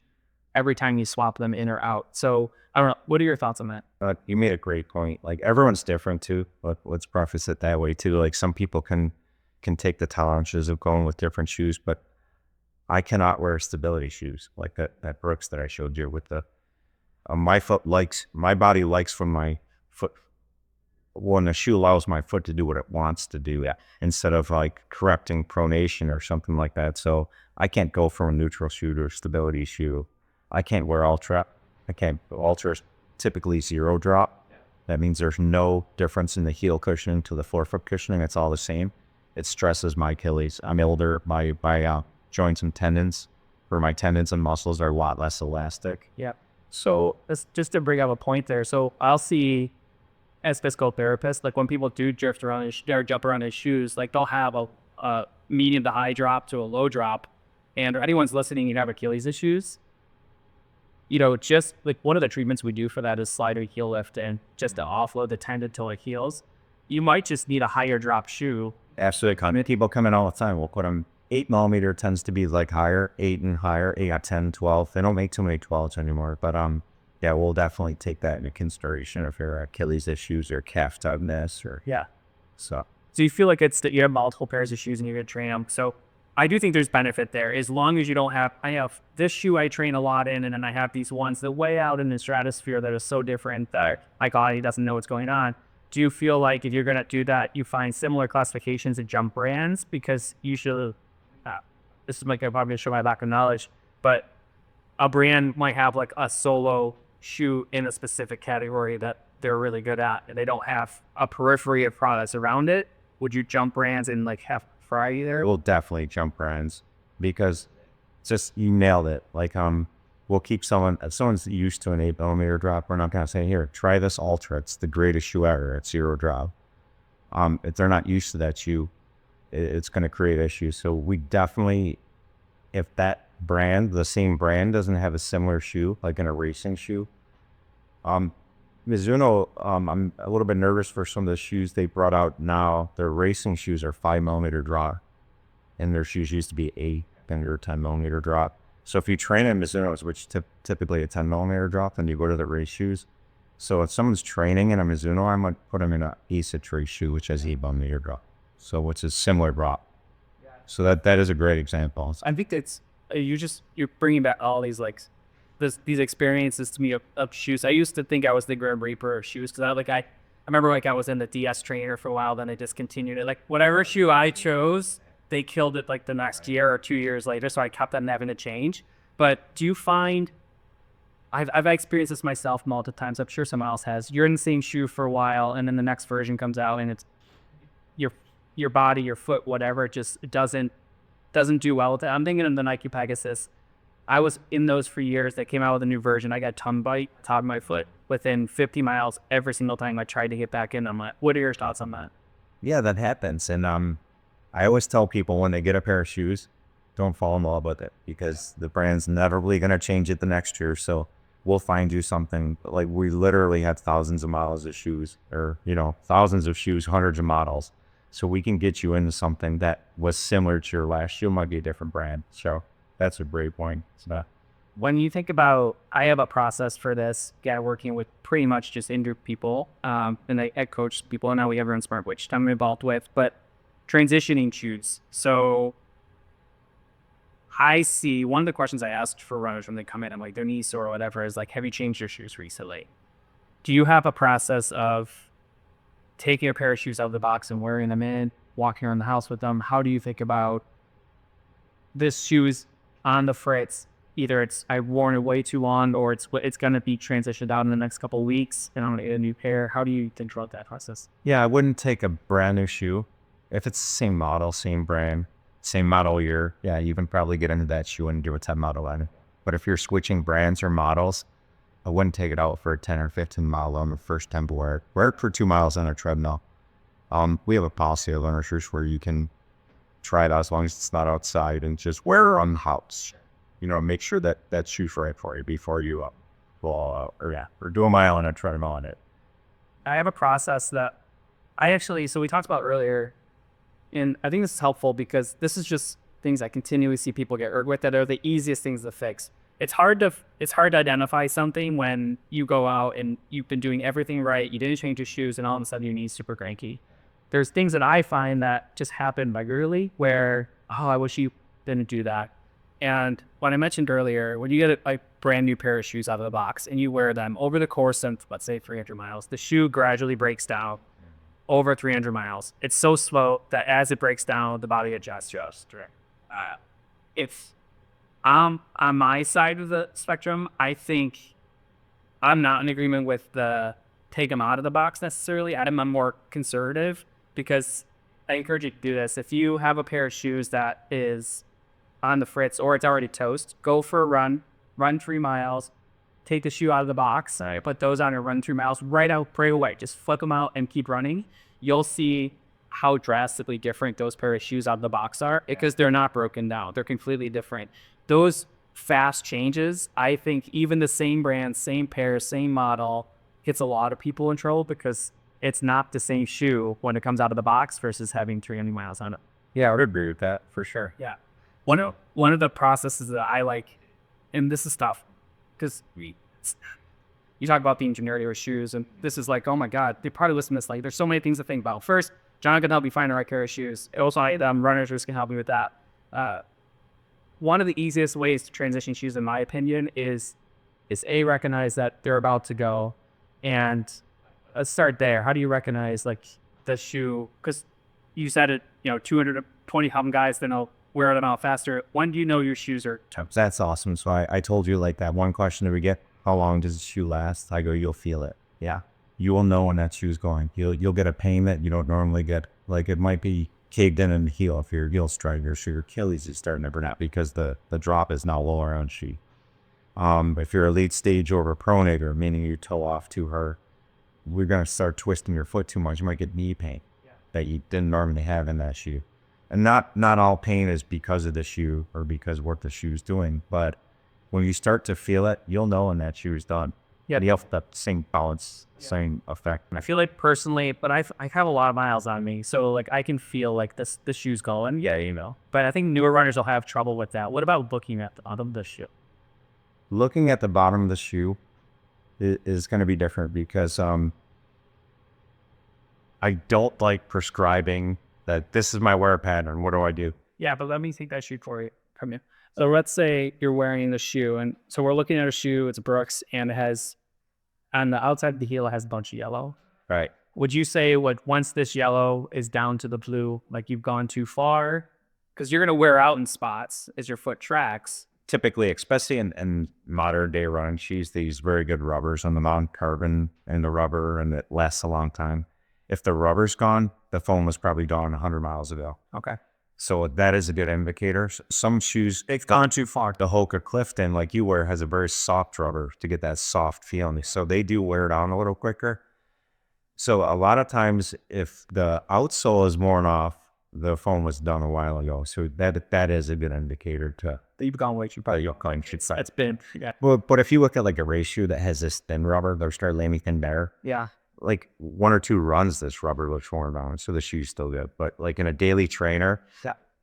every time you swap them in or out. So I don't know. What are your thoughts on that? You made a great point. Like everyone's different too. Let's preface it that way too. Like some people can take the tolerances of going with different shoes, but I cannot wear stability shoes like that Brooks that I showed you with the, my body likes when the shoe allows my foot to do what it wants to do instead of like correcting pronation or something like that. So I can't go from a neutral shoe to a stability shoe. I can't wear Ultra. Ultra is typically 0 drop. That means there's no difference in the heel cushioning to the forefoot cushioning. It's all the same. it stresses my Achilles. I'm older. My joints and tendons, or my tendons and muscles are a lot less elastic. Yeah. So just to bring up a point there. So I'll see as physical therapists, like when people do drift around or jump around in shoes, like they'll have a medium to high drop to a low drop. And or anyone's listening, you have Achilles issues. Just like one of the treatments we do for that is slider heel lift and just to offload the tendon till it heals. You might just need a higher drop shoe. Absolutely. People come in all the time. We'll put them 8mm tends to be like higher, 8 and higher. 8, 10, 12. They don't make too many 12s anymore. But yeah, we'll definitely take that into consideration if there are Achilles issues or calf tightness or Yeah. so. So you feel like it's that you have multiple pairs of shoes and you're going to train them. So I do think there's benefit there as long as you don't have, I have this shoe I train a lot in, and then I have these ones that way out in the stratosphere that are so different that my body doesn't know what's going on. Do you feel like if you're going to do that, you find similar classifications in jump brands? Because usually, this is like I'm probably going to show my lack of knowledge, but a brand might have like a solo shoe in a specific category that they're really good at, and they don't have a periphery of products around it. Would you jump brands and like have variety there? We'll definitely jump brands because just you nailed it. Like we'll keep if someone's used to an 8mm drop, we're not gonna say, here, try this Ultra. It's the greatest shoe ever. It's 0 drop. If they're not used to that shoe, it's gonna create issues. So we definitely, if that brand, the same brand, doesn't have a similar shoe, like in a racing shoe, Mizuno, I'm a little bit nervous for some of the shoes they brought out now. Their racing shoes are 5mm drop, and their shoes used to be 8 or 10mm drop. So if you train in Mizuno's, which typically a 10mm drop, then you go to the race shoes. So if someone's training in a Mizuno, I might put them in an Ace race shoe, which has 8mm drop. So which is similar drop. So that is a great example. I think that's you're bringing back all these like these experiences to me of shoes. I used to think I was the Grim Reaper of shoes because I remember like I was in the DS trainer for a while, then I discontinued it. Like whatever shoe I chose, they killed it like the next year or 2 years later, so I kept on having to change. But do you find I've experienced this myself multiple times. I'm sure someone else has. You're in the same shoe for a while, and then the next version comes out, and it's your body, your foot, whatever, it just doesn't do well with it. I'm thinking of the Nike Pegasus. I was in those for years. They came out with a new version. I got tongue bite, top of my foot, within 50 miles every single time I tried to get back in. I'm like, what are your thoughts on that? Yeah, that happens. And I always tell people when they get a pair of shoes, don't fall in love with it because the brand's inevitably going to change it the next year. So we'll find you something. Like we literally have thousands of miles of shoes or, thousands of shoes, hundreds of models. So we can get you into something that was similar to your last shoe. It might be a different brand. So that's a great point. So, when you think about, I have a process for this, working with pretty much just injured people, and I coach people, and now we have our own smart, which I'm involved with, but transitioning shoes. So I see one of the questions I asked for runners when they come in, I'm like, their knees sore or whatever, is like, have you changed your shoes recently? Do you have a process of taking a pair of shoes out of the box and wearing them in, walking around the house with them? How do you think about this shoe's on the fritz? Either I've worn it way too long, or it's going to be transitioned out in the next couple of weeks, and I'm going to get a new pair. How do you think about that process? yeah, I wouldn't take a brand new shoe. If it's the same model, same brand, same model year, yeah, you can probably get into that shoe and do a 10 model on it. But if you're switching brands or models, I wouldn't take it out for a 10 or 15 mile on the first time to wear it. Wear it for 2 miles on a treadmill. We have a policy at Learner Shoes where you can try it out as long as it's not outside and just wear it on the house. Make sure that shoe's right for you before you or do a mile on a treadmill on it. I have a process that so we talked about earlier, and I think this is helpful because this is just things I continually see people get hurt with that are the easiest things to fix. It's hard to identify something when you go out and you've been doing everything right, you didn't change your shoes, and all of a sudden your knee's super cranky. There's things that I find that just happen regularly where, I wish you didn't do that. And what I mentioned earlier, when you get a brand new pair of shoes out of the box and you wear them over the course of, let's say, 300 miles, the shoe gradually breaks down over 300 miles. It's so slow that as it breaks down, the body adjusts. If I'm on my side of the spectrum, I think I'm not in agreement with the take them out of the box necessarily. I'm more conservative because I encourage you to do this. If you have a pair of shoes that is on the fritz or it's already toast, go for a run 3 miles, take the shoe out of the box, put those on and run 3 miles right away. Just flick them out and keep running. You'll see how drastically different those pair of shoes out of the box are because they're not broken down. They're completely different. Those fast changes, I think even the same brand, same pair, same model gets a lot of people in trouble because it's not the same shoe when it comes out of the box versus having 300 miles on it. Yeah, I would agree with that for sure. Yeah. One of the processes that I like, and this is tough, because you talk about the ingenuity of shoes, and this is like, oh my God, they probably listen to this. Like, there's so many things to think about. First, John can help you find the right pair of shoes. Also, Runners Roost can help me with that. One of the easiest ways to transition shoes, in my opinion, is recognize that they're about to go, and let's start there. How do you recognize like the shoe? Because you said it, 220 something guys, then I'll wear them out faster. When do you know your shoes are toast? That's awesome. So I told you like that one question that we get, how long does the shoe last? I go, you'll feel it. Yeah. You will know when that shoe's going. You'll get a pain that you don't normally get. Like it might be caved in the heel if your heel strike or your Achilles is starting to burn out because the drop is now lower on shoe. If you're a late stage over pronator, meaning you toe off too hard, we're going to start twisting your foot too much. You might get knee pain that you didn't normally have in that shoe. And not all pain is because of the shoe or because what the shoe's doing. But when you start to feel it, you'll know when that shoe is done. Yeah, you'll have that same balance, same effect. I feel like personally, but I have a lot of miles on me, so like I can feel like the shoe's going. Yeah. But I think newer runners will have trouble with that. What about looking at the bottom of the shoe? Looking at the bottom of the shoe is going to be different because I don't like prescribing that this is my wear pattern. What do I do? Yeah, but let me take that shoe for you from you. So let's say you're wearing the shoe, and so we're looking at a shoe. It's a Brooks, and it has on the outside of the heel, it has a bunch of yellow. Right. Would you say once this yellow is down to the blue, like you've gone too far? Because you're going to wear out in spots as your foot tracks. Typically, especially in modern day running shoes, they use very good rubbers on the mount, carbon and the rubber, and it lasts a long time. If the rubber's gone, the foam was probably gone 100 miles ago. Okay. So that is a good indicator. Some shoes, they've gone too far. The Hoka Clifton, like you wear, has a very soft rubber to get that soft feeling. So they do wear down a little quicker. So a lot of times, if the outsole is worn off, the foam was done a while ago. So that is a good indicator to You've gone way too far. you're going should side. That's been, yeah. Well, but if you look at like a race shoe that has this thin rubber, they'll start landing thin bare. Yeah. Like 1 or 2 runs, this rubber looks worn down, so the shoe's still good. But like in a daily trainer,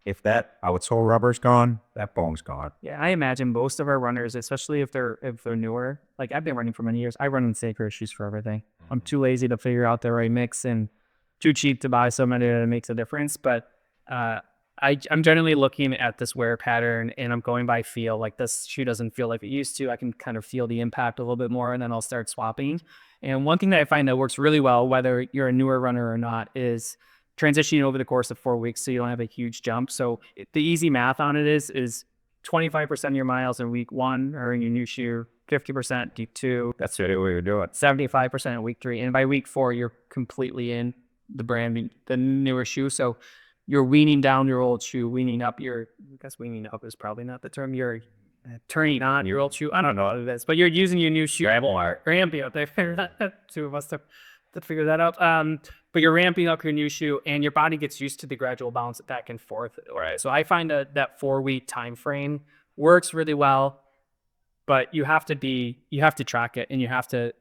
if that outsole rubber's gone, that foam's gone. Yeah, I imagine most of our runners, especially if they're newer, like I've been running for many years, I run in the same pair of shoes for everything. I'm too lazy to figure out the right mix and too cheap to buy so many that it makes a difference. But I'm generally looking at this wear pattern and I'm going by feel. Like this shoe doesn't feel like it used to. I can kind of feel the impact a little bit more, and then I'll start swapping. And one thing that I find that works really well, whether you're a newer runner or not, is transitioning over the course of 4 weeks so you don't have a huge jump. So the easy math on it is 25% of your miles in week 1 are in your new shoe, 50% week 2. That's really what you're doing. 75% in week 3. And by week 4, you're completely in the newer shoe. So you're weaning down your old shoe, weaning up I guess weaning up is probably not the term. You're turning on your old shoe. I don't know what it is, but you're using your new shoe. Ramping up. They figured that. 2 of us to figure that out. But you're ramping up your new shoe, and your body gets used to the gradual bounce back and forth. Right. So I find that 4-week time frame works really well, but you have to track it, and you have to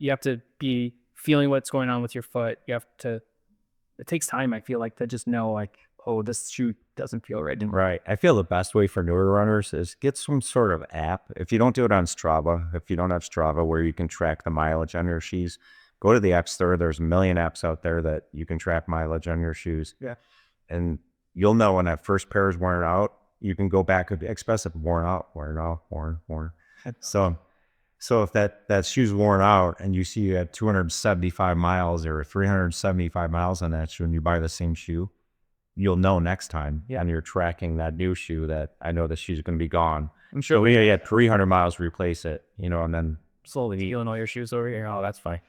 be feeling what's going on with your foot. It takes time, I feel like, to just know like, oh, this shoe doesn't feel right. Right. I feel the best way for newer runners is get some sort of app. If you don't do it on Strava, if you don't have Strava where you can track the mileage on your shoes, go to the App Store. There's a million apps out there that you can track mileage on your shoes. Yeah. And you'll know when that first pair is wearing out. You can go back and express it, worn out. So if that shoe's worn out and you see you have 275 miles or 375 miles on that shoe and you buy the same shoe, you'll know next time. Yeah. And you're tracking that new shoe that I know the shoe's going to be gone. I'm sure so we had 300 miles to replace it, and then slowly healing all your shoes over here. Oh, that's fine.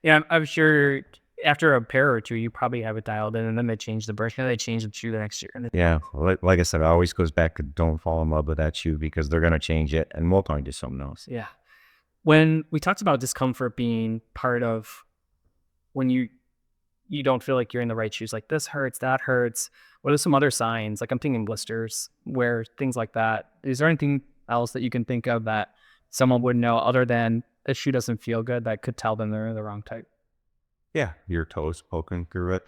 Yeah, I'm sure after a pair or two, you probably have it dialed in, and then they change the brush, and they change the shoe the next year. And Yeah, like I said, it always goes back to don't fall in love with that shoe because they're gonna change it and we'll point to something else. yeah. When we talked about discomfort being part of when you don't feel like you're in the right shoes, like this hurts, that hurts. What are some other signs? Like I'm thinking blisters, where things like that. Is there anything else that you can think of that someone would know other than a shoe doesn't feel good that could tell them they're the wrong type? Yeah, your toes poking through it.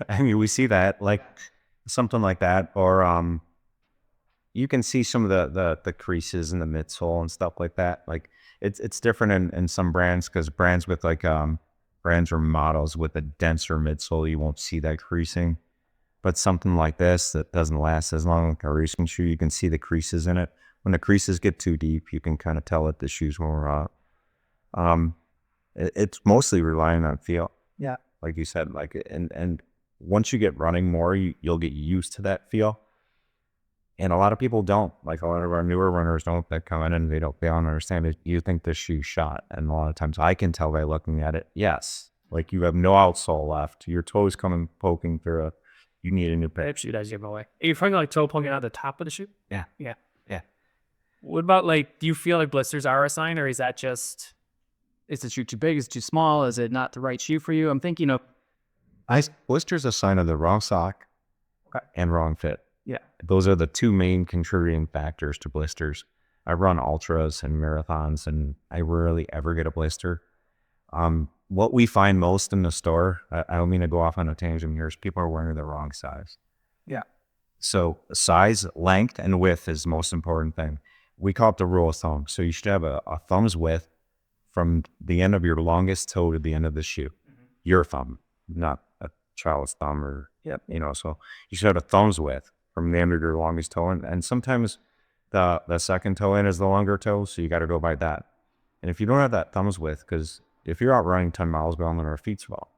I mean, we see that like something like that, or you can see some of the creases in the midsole and stuff like that. Like it's different in some brands because brands with like brands or models with a denser midsole, you won't see that creasing. But something like this that doesn't last as long, like a racing shoe, you can see the creases in it. When the creases get too deep, you can kind of tell that the shoe's more it's mostly relying on feel. Yeah. Like you said, like, and once you get running more, you'll get used to that feel. And a lot of people don't. Like a lot of our newer runners don't, that come in and they don't understand it. You think the shoe shot. And a lot of times I can tell by looking at it, yes. Like you have no outsole left. Your toes coming poking through you need a new pair. That shoe does give away. Are you talking like toe poking out the top of the shoe? Yeah. Yeah. Yeah. What about like, do you feel like blisters are a sign, or is that just, is the shoe too big? Is it too small? Is it not the right shoe for you? I'm thinking of, Blister's a sign of the wrong sock and wrong fit. yeah. Those are the two main contributing factors to blisters. I run ultras and marathons, and I rarely ever get a blister. What we find most in the store, I don't mean to go off on a tangent here, is people are wearing the wrong size. Yeah. So size, length, and width is the most important thing. We call it the rule of thumb. So you should have a thumb's width from the end of your longest toe to the end of the shoe. Your thumb, not a child's thumb, or so you should have a thumb's width from the end of your longest toe, and sometimes the second toe in is the longer toe, so you got to go by that. And if you don't have that thumb's width, because if you're out running 10 miles, we're on our feet swell,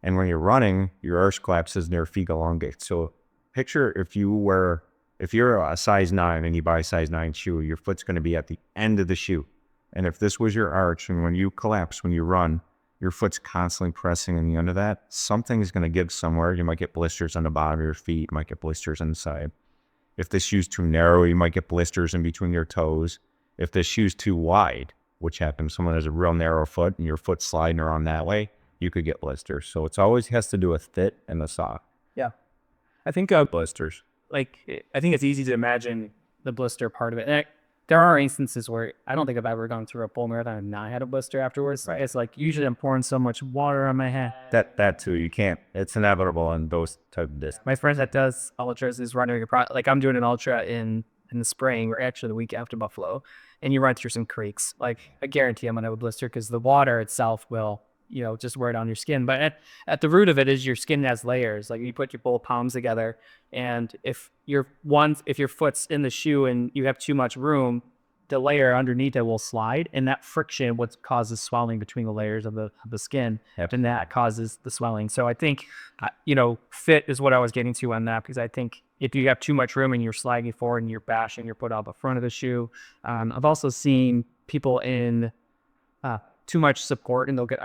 and when you're running, your arch collapses and your feet elongate. So picture if you're a size 9 and you buy a size 9 shoe, your foot's going to be at the end of the shoe, and if this was your arch, and when you collapse, when you run, your foot's constantly pressing in the end of that, something is going to give somewhere. You might get blisters on the bottom of your feet. You might get blisters on the side. If the shoe's too narrow, you might get blisters in between your toes. If the shoe's too wide, which happens, someone has a real narrow foot and your foot's sliding around that way, you could get blisters. So it's always has to do with fit and the sock. Yeah. I think Blisters. like, I think it's easy to imagine the blister part of it. And there are instances where I don't think I've ever gone through a full marathon and not had a blister afterwards. Right. It's like usually I'm pouring so much water on my head. That too, you can't. It's inevitable in those type of distance. My friend that does ultras is running like I'm doing an ultra in the spring, or actually the week after Buffalo, and you run through some creeks. Like I guarantee I'm gonna have a blister because the water itself will, just wear down your skin. But at the root of it is your skin has layers. Like you put your both palms together, and if your foot's in the shoe and you have too much room, the layer underneath it will slide, and that friction what causes swelling between the layers of the skin, and that causes the swelling. So I think, fit is what I was getting to on that, because I think if you have too much room and you're sliding forward and you're bashing your foot out the front of the shoe, I've also seen people in too much support and they'll get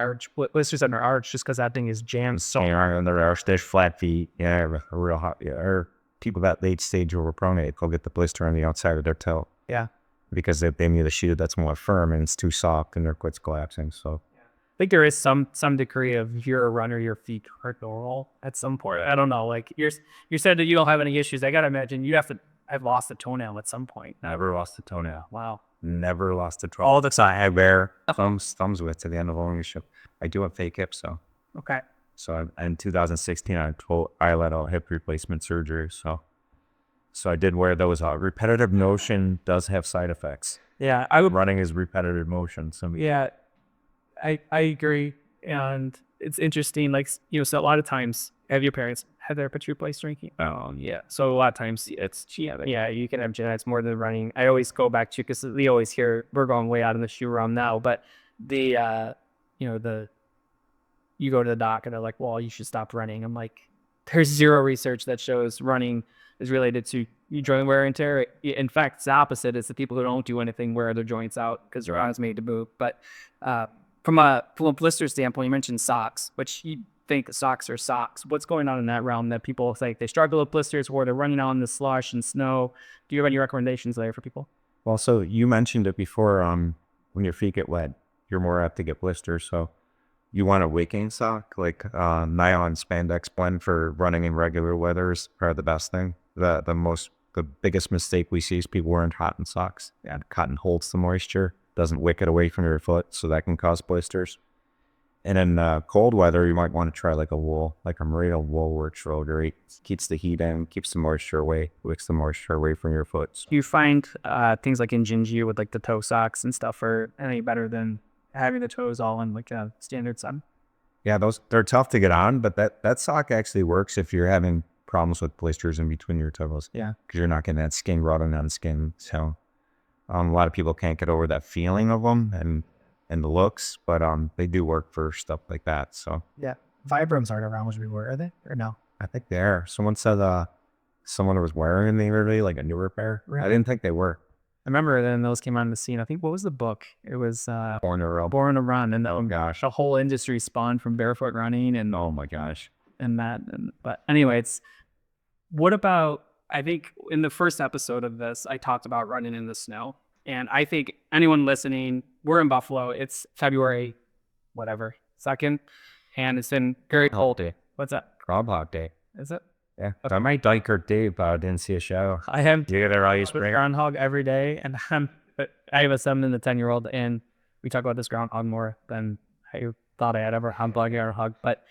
blisters on their arch just because that thing is jammed so. On their arch, there's flat feet. Yeah, real hot. Yeah, or people that late stage over pronate, they'll get the blister on the outside of their toe. Yeah. Because they need a shoe that's more firm and it's too soft and their foot's collapsing. So I think there is some degree of, if you're a runner, your feet are normal at some point. I don't know. Like you said that you don't have any issues. I gotta imagine you have to have lost a toenail at some point. never lost a toenail. Wow. Never lost a toenail. All the time. I wear thumbs width to the end of ownership. I do have fake hips, so. Okay. So in 2016, I let a hip replacement surgery. So I did wear those. Repetitive motion does have side effects. Yeah, Running is repetitive motion. So yeah, I agree, and it's interesting. Like so a lot of times, have your parents had their hips replaced drinking? Oh yeah. So a lot of times it's yeah, you can have genetics more than running. I always go back to, because we always hear we're going way out in the shoe realm now, but the you go to the doc and they're like, well, you should stop running. I'm like, there's zero research that shows running is related to joint wear and tear. In fact, it's the opposite. It's the people who don't do anything wear their joints out because their arms made to move. But from a blister standpoint, you mentioned socks, which you think socks are socks. What's going on in that realm that people think they struggle with blisters or they're running out in the slush and snow? Do you have any recommendations there for people? Well, so you mentioned it before. When your feet get wet, you're more apt to get blisters. So you want a wicking sock, like nylon spandex blend for running in regular weather is probably the best thing. The biggest mistake we see is people wearing cotton socks. Yeah, cotton holds the moisture, doesn't wick it away from your foot, so that can cause blisters. And in cold weather, you might want to try like a wool, like a merino wool works real great. Keeps the heat in, keeps the moisture away, wicks the moisture away from your foot. So, Do you find things like Injinji with like the toe socks and stuff are any better than having the toes all in like a standard sun? yeah, they're tough to get on, but that sock actually works if you're having problems with blisters in between your toes. Yeah. Because you're not getting that skin rotting on skin. So a lot of people can't get over that feeling of them and the looks, but they do work for stuff like that. So Yeah. Vibrams aren't around as we were, are they? Or no? I think they are. Someone said someone was wearing them the other day, like a newer pair. I Really? didn't think they were. I remember then those came on the scene. I think, what was the book? It was Born to Rub. Born to Run. And Oh gosh. the whole industry spawned from barefoot running and Oh my gosh. that. But anyway, what about, I think in the first episode of this, I talked about running in the snow. And I think anyone listening, we're in Buffalo. It's February, whatever, 2nd. And it's been very cold. Day. What's that? Groundhog Day. Is it? Yeah. I might like her day, but I didn't see a show. I have You get it right, spring. groundhog every day. And I have a 7 and a 10-year-old. And we talk about this groundhog more than I thought I had ever had a groundhog. But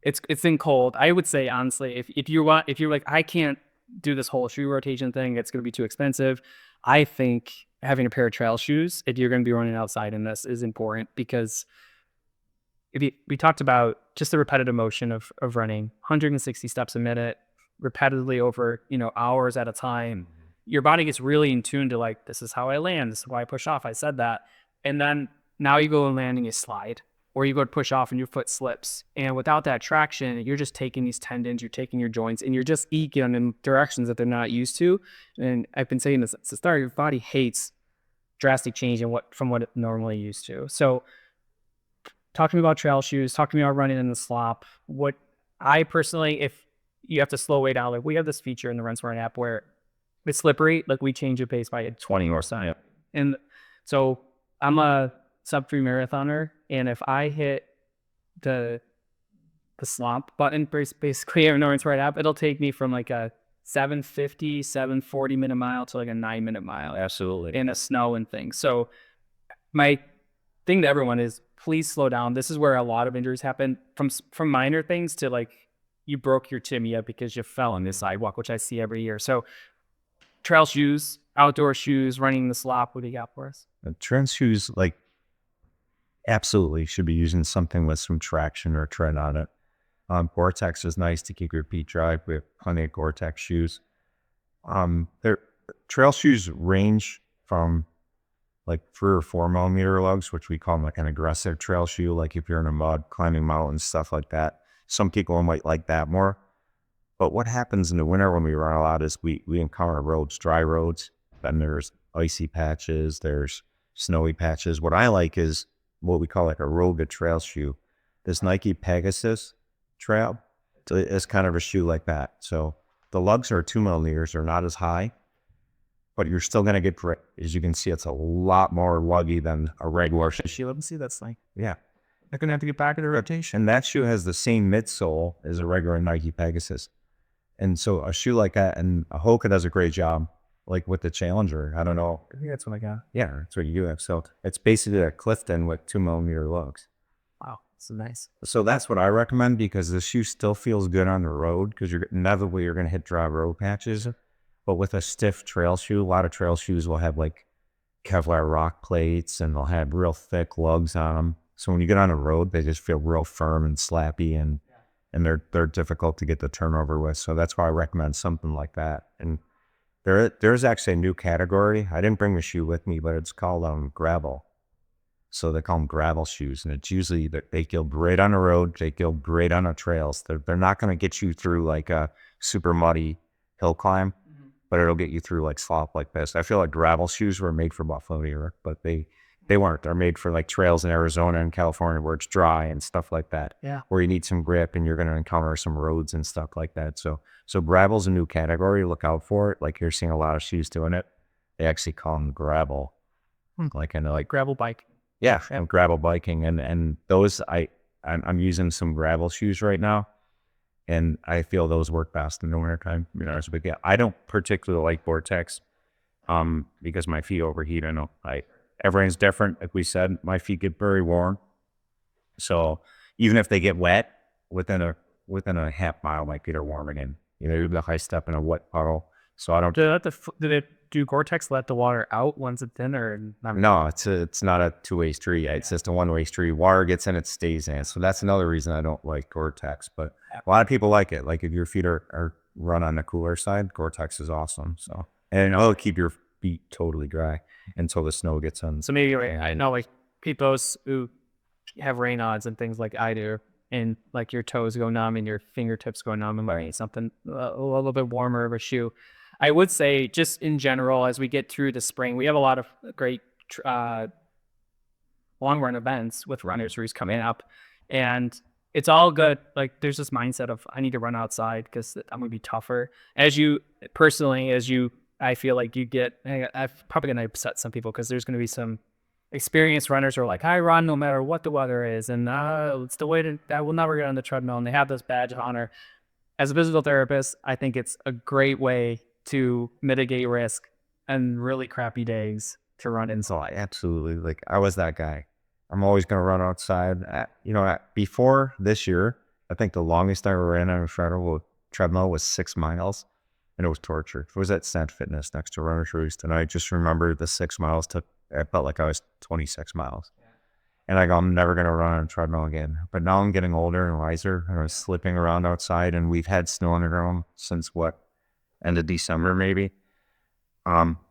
it's been cold. I would say, honestly, if you're like, I can't do this whole shoe rotation thing, it's going to be too expensive. I think having a pair of trail shoes, if you're going to be running outside in this, is important because we talked about just the repetitive motion of running 160 steps a minute repetitively over, hours at a time. Your body gets really in tune to like, this is how I land. This is why I push off. I said that. And then now you go and land and you slide, or you go to push off and your foot slips. And without that traction, you're just taking these tendons, you're taking your joints, and you're just eking in directions that they're not used to. And I've been saying this since the start, your body hates drastic change from what it normally used to. So talk to me about trail shoes, talk to me about running in the slop. What I personally, if you have to slow way down, like we have this feature in the Run Smart app where it's slippery, like we change the pace by 20%. And so I'm a sub-3 marathoner, and if I hit the slump button basically in the Run Smart app, it'll take me from like a 7:50, 7:40 minute mile to like a 9-minute mile. Absolutely. In the snow and things. So my thing to everyone is please slow down. This is where a lot of injuries happen, from minor things to like you broke your tibia because you fell on the sidewalk, which I see every year. So trail shoes, outdoor shoes, running the slop, what do you got for us? Trail shoes, like, absolutely should be using something with some traction or tread on it. Gore-Tex is nice to keep your feet dry. We have plenty of Gore-Tex shoes. Trail shoes range from like 3 or 4 millimeter lugs, which we call like an aggressive trail shoe, like if you're in a mud, climbing mountains, stuff like that. Some people might like that more. But what happens in the winter when we run a lot is we encounter roads, dry roads. Then there's icy patches, there's snowy patches. What I like is what we call like a Roga trail shoe. This Nike Pegasus trail is kind of a shoe like that. So the lugs are 2 millimeters, they're not as high, but you're still going to get grip. As you can see, it's a lot more luggy than a regular shoe. Let me see that's like. Yeah. They're going to have to get back in the rotation. And that shoe has the same midsole as a regular Nike Pegasus. And so a shoe like that, and a Hoka does a great job, like with the Challenger. I don't know. I think that's what I got. Yeah, that's what you have. So it's basically a Clifton with 2 millimeter lugs. Wow, so nice. So that's what I recommend, because the shoe still feels good on the road, because you're going to hit dry road patches. But with a stiff trail shoe, a lot of trail shoes will have like Kevlar rock plates, and they'll have real thick lugs on them. So when you get on the road, they just feel real firm and slappy, and they're difficult to get the turnover with. So that's why I recommend something like that. And there's actually a new category. I didn't bring the shoe with me, but it's called gravel. So they call them gravel shoes, and it's usually they feel great on the road. They feel great on the trails. They're not going to get you through like a super muddy hill climb, but it'll get you through like slop like this. I feel like gravel shoes were made for Buffalo, New York, but they They weren't. They're made for like trails in Arizona and California where it's dry and stuff like that. Yeah. Where you need some grip and you're going to encounter some roads and stuff like that. So gravel's a new category. Look out for it. Like you're seeing a lot of shoes doing it. They actually call them gravel. Like in like Gravel bike. yeah, and gravel biking and those I'm using some gravel shoes right now, and I feel those work best in the wintertime. You know, but yeah, I don't particularly like Vortex, because my feet overheat. I know everyone's different. Like we said, my feet get very warm, so even if they get wet within a half mile, my feet are warm again. You know, even if I step in a wet puddle, so I don't. Did it do Gore-Tex let the water out once it's in, or not? No, it's not a two-way street. It's just a one-way street. Water gets in, it stays in. So that's another reason I don't like Gore-Tex. But a lot of people like it. Like if your feet are run on the cooler side, Gore-Tex is awesome. So and it'll keep your feet totally dry until the snow gets in. So maybe I know like people who have rain odds and things like I do, and like your toes go numb and your fingertips go numb, and wearing something a little bit warmer of a shoe. I would say just in general, as we get through the spring, we have a lot of great long run events with runners who's coming up, and it's all good. Like there's this mindset of I need to run outside because I'm gonna be tougher. As you personally, I feel like you get, I'm probably gonna upset some people because there's gonna be some experienced runners who are like, I run no matter what the weather is, and it's the way I will never get on the treadmill, and they have this badge of honor. As a physical therapist, I think it's a great way to mitigate risk and really crappy days to run inside. Absolutely. Like I was that guy. I'm always going to run outside. Before this year, I think the longest I ever ran on a treadmill was 6 miles, and it was torture. It was at Sand Fitness next to Runner's Roost, and I just remember the 6 miles I felt like I was 26 miles. And I go, I'm never going to run on a treadmill again. But now I'm getting older and wiser, and I'm slipping around outside, and we've had snow on the ground since end of December maybe.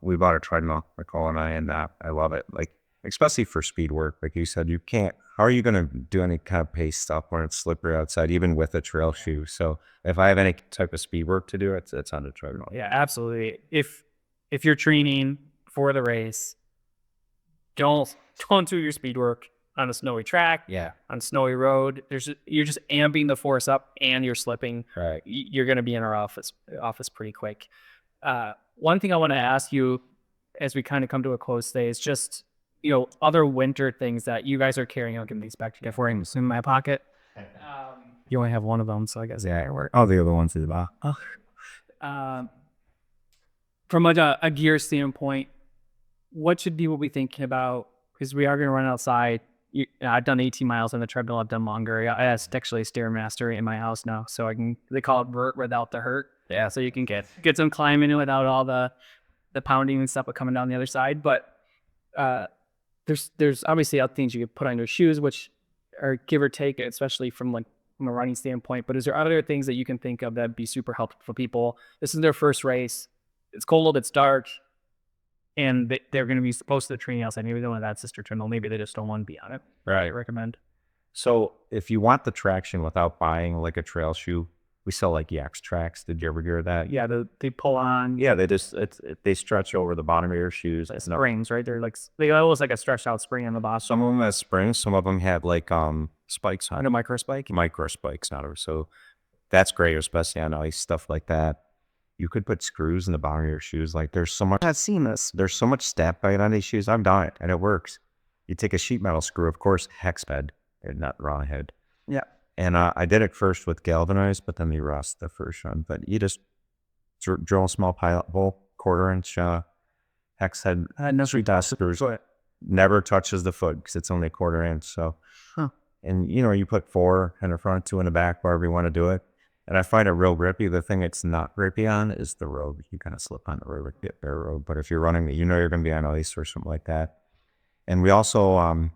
We bought a treadmill, Nicole and I love it. Like especially for speed work, like you said, how are you going to do any kind of pace stuff when it's slippery outside, even with a trail shoe? So if I have any type of speed work to do, it's on the treadmill. Yeah, absolutely. If you're training for the race, don't do your speed work on a snowy track, on a snowy road. You're just amping the force up and you're slipping. Right. You're going to be in our office pretty quick. One thing I want to ask you as we kind of come to a close today is just, other winter things that you guys are carrying. I'll give these back to you. If we're in my pocket. You only have one of them, so I guess Yeah. Oh, the other one's in the box. From a gear standpoint, what should people be thinking about? Because we are going to run outside. I've done 18 miles on the treadmill. I've done longer. I have actually a Stairmaster in my house now, so they call it vert without the hurt. Yeah, so you can get some climbing without all the pounding and stuff coming down the other side. But there's obviously other things you can put on your shoes, which are give or take, especially from a running standpoint. But is there other things that you can think of that'd be super helpful for people? This is their first race. It's cold. It's dark. And they're going to be supposed to the training outside. Maybe they don't have that sister treadmill. Maybe they just don't want to be on it. Right. I recommend. So if you want the traction without buying like a trail shoe, we sell like Yaks tracks. Did you ever hear that? Yeah, they pull on. Yeah, they stretch over the bottom of your shoes. Springs, right? They almost like a stretched out spring on the bottom. Some of them have springs. Some of them have like spikes on. A micro spike. Micro spikes on it. So that's great, especially on ice, stuff like that. You could put screws in the bottom of your shoes. Like there's so much. I've seen this. There's so much stat bite on these shoes. I've done it, and it works. You take a sheet metal screw, of course, hex bed, and not raw head. Yeah. And I did it first with galvanized, but then they rust the first one. But you just drill a small pilot hole, 1/4 inch hex head, sweet dot screws. Never touches the foot because it's only 1/4 inch. So, and you put 4 in the front, 2 in the back, wherever you want to do it. And I find it real grippy. The thing it's not grippy on is the road. You kind of slip on the road, get bare road. But if you're running, you're going to be on ice or something like that. And we also,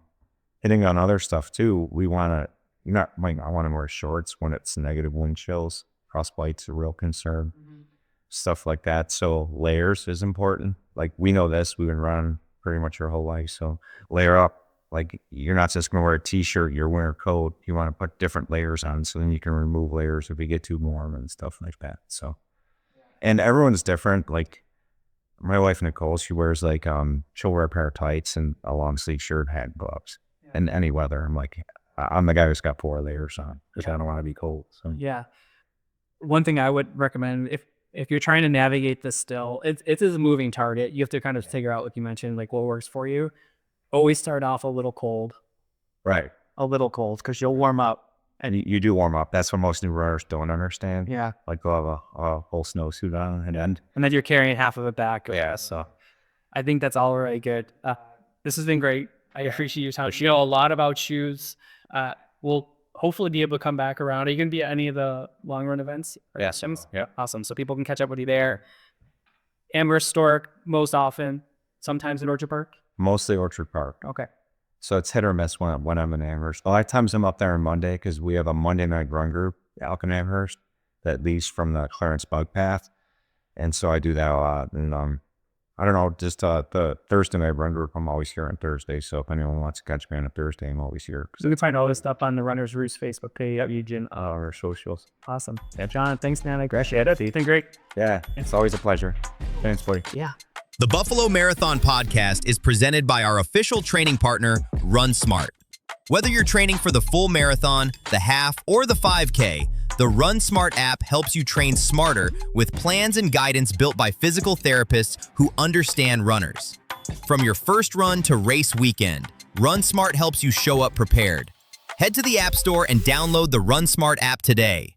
hitting on other stuff too, we want to, I want to wear shorts when it's negative wind chills. Frostbite's a real concern. Stuff like that. So layers is important. Like we know this, we've been running pretty much our whole life. So layer up. Like you're not just going to wear a t-shirt, you're wearing a coat. You want to put different layers on so then you can remove layers if you get too warm and stuff like that. So, and everyone's different. Like My wife Nicole, she wears like she'll wear a pair of tights and a long sleeve shirt, hat, and gloves, in any weather. I'm like, I'm the guy who's got 4 layers on because I don't want to be cold. So Yeah. One thing I would recommend if you're trying to navigate this still, it's a moving target. You have to kind of figure out, like you mentioned, like what works for you. Always start off a little cold. right, A little cold because you'll warm up. and you do warm up. That's what most new runners don't understand. Yeah. Like they'll have a whole snowsuit on and then And then you're carrying half of it back. yeah, so I think that's all really good. This has been great. I appreciate your time. You know a lot about shoes. We'll hopefully be able to come back around. Are you going to be at any of the long run events? Yes. Yeah. Awesome. So people can catch up with you there. Amherst Stork most often, sometimes in Orchard Park. Mostly Orchard Park. Okay. So it's hit or miss when I'm in Amherst. A lot of times I'm up there on Monday because we have a Monday night run group, Elk in Amherst, that leads from the Clarence Bug Path. And so I do that a lot. And I don't know, just the Thursday night run group, I'm always here on Thursday. So if anyone wants to catch me on a Thursday, I'm always here. So you can find all this stuff on the Runners Roost Facebook page at Eugene. Our socials. Awesome. Yeah, John, thanks, man. I appreciate it. It's been great. Yeah, it's always a pleasure. Thanks, buddy. Yeah. The Buffalo Marathon Podcast is presented by our official training partner, Run Smart. Whether you're training for the full marathon, the half, or the 5K, the Run Smart app helps you train smarter with plans and guidance built by physical therapists who understand runners. From your first run to race weekend, Run Smart helps you show up prepared. Head to the App Store and download the Run Smart app today.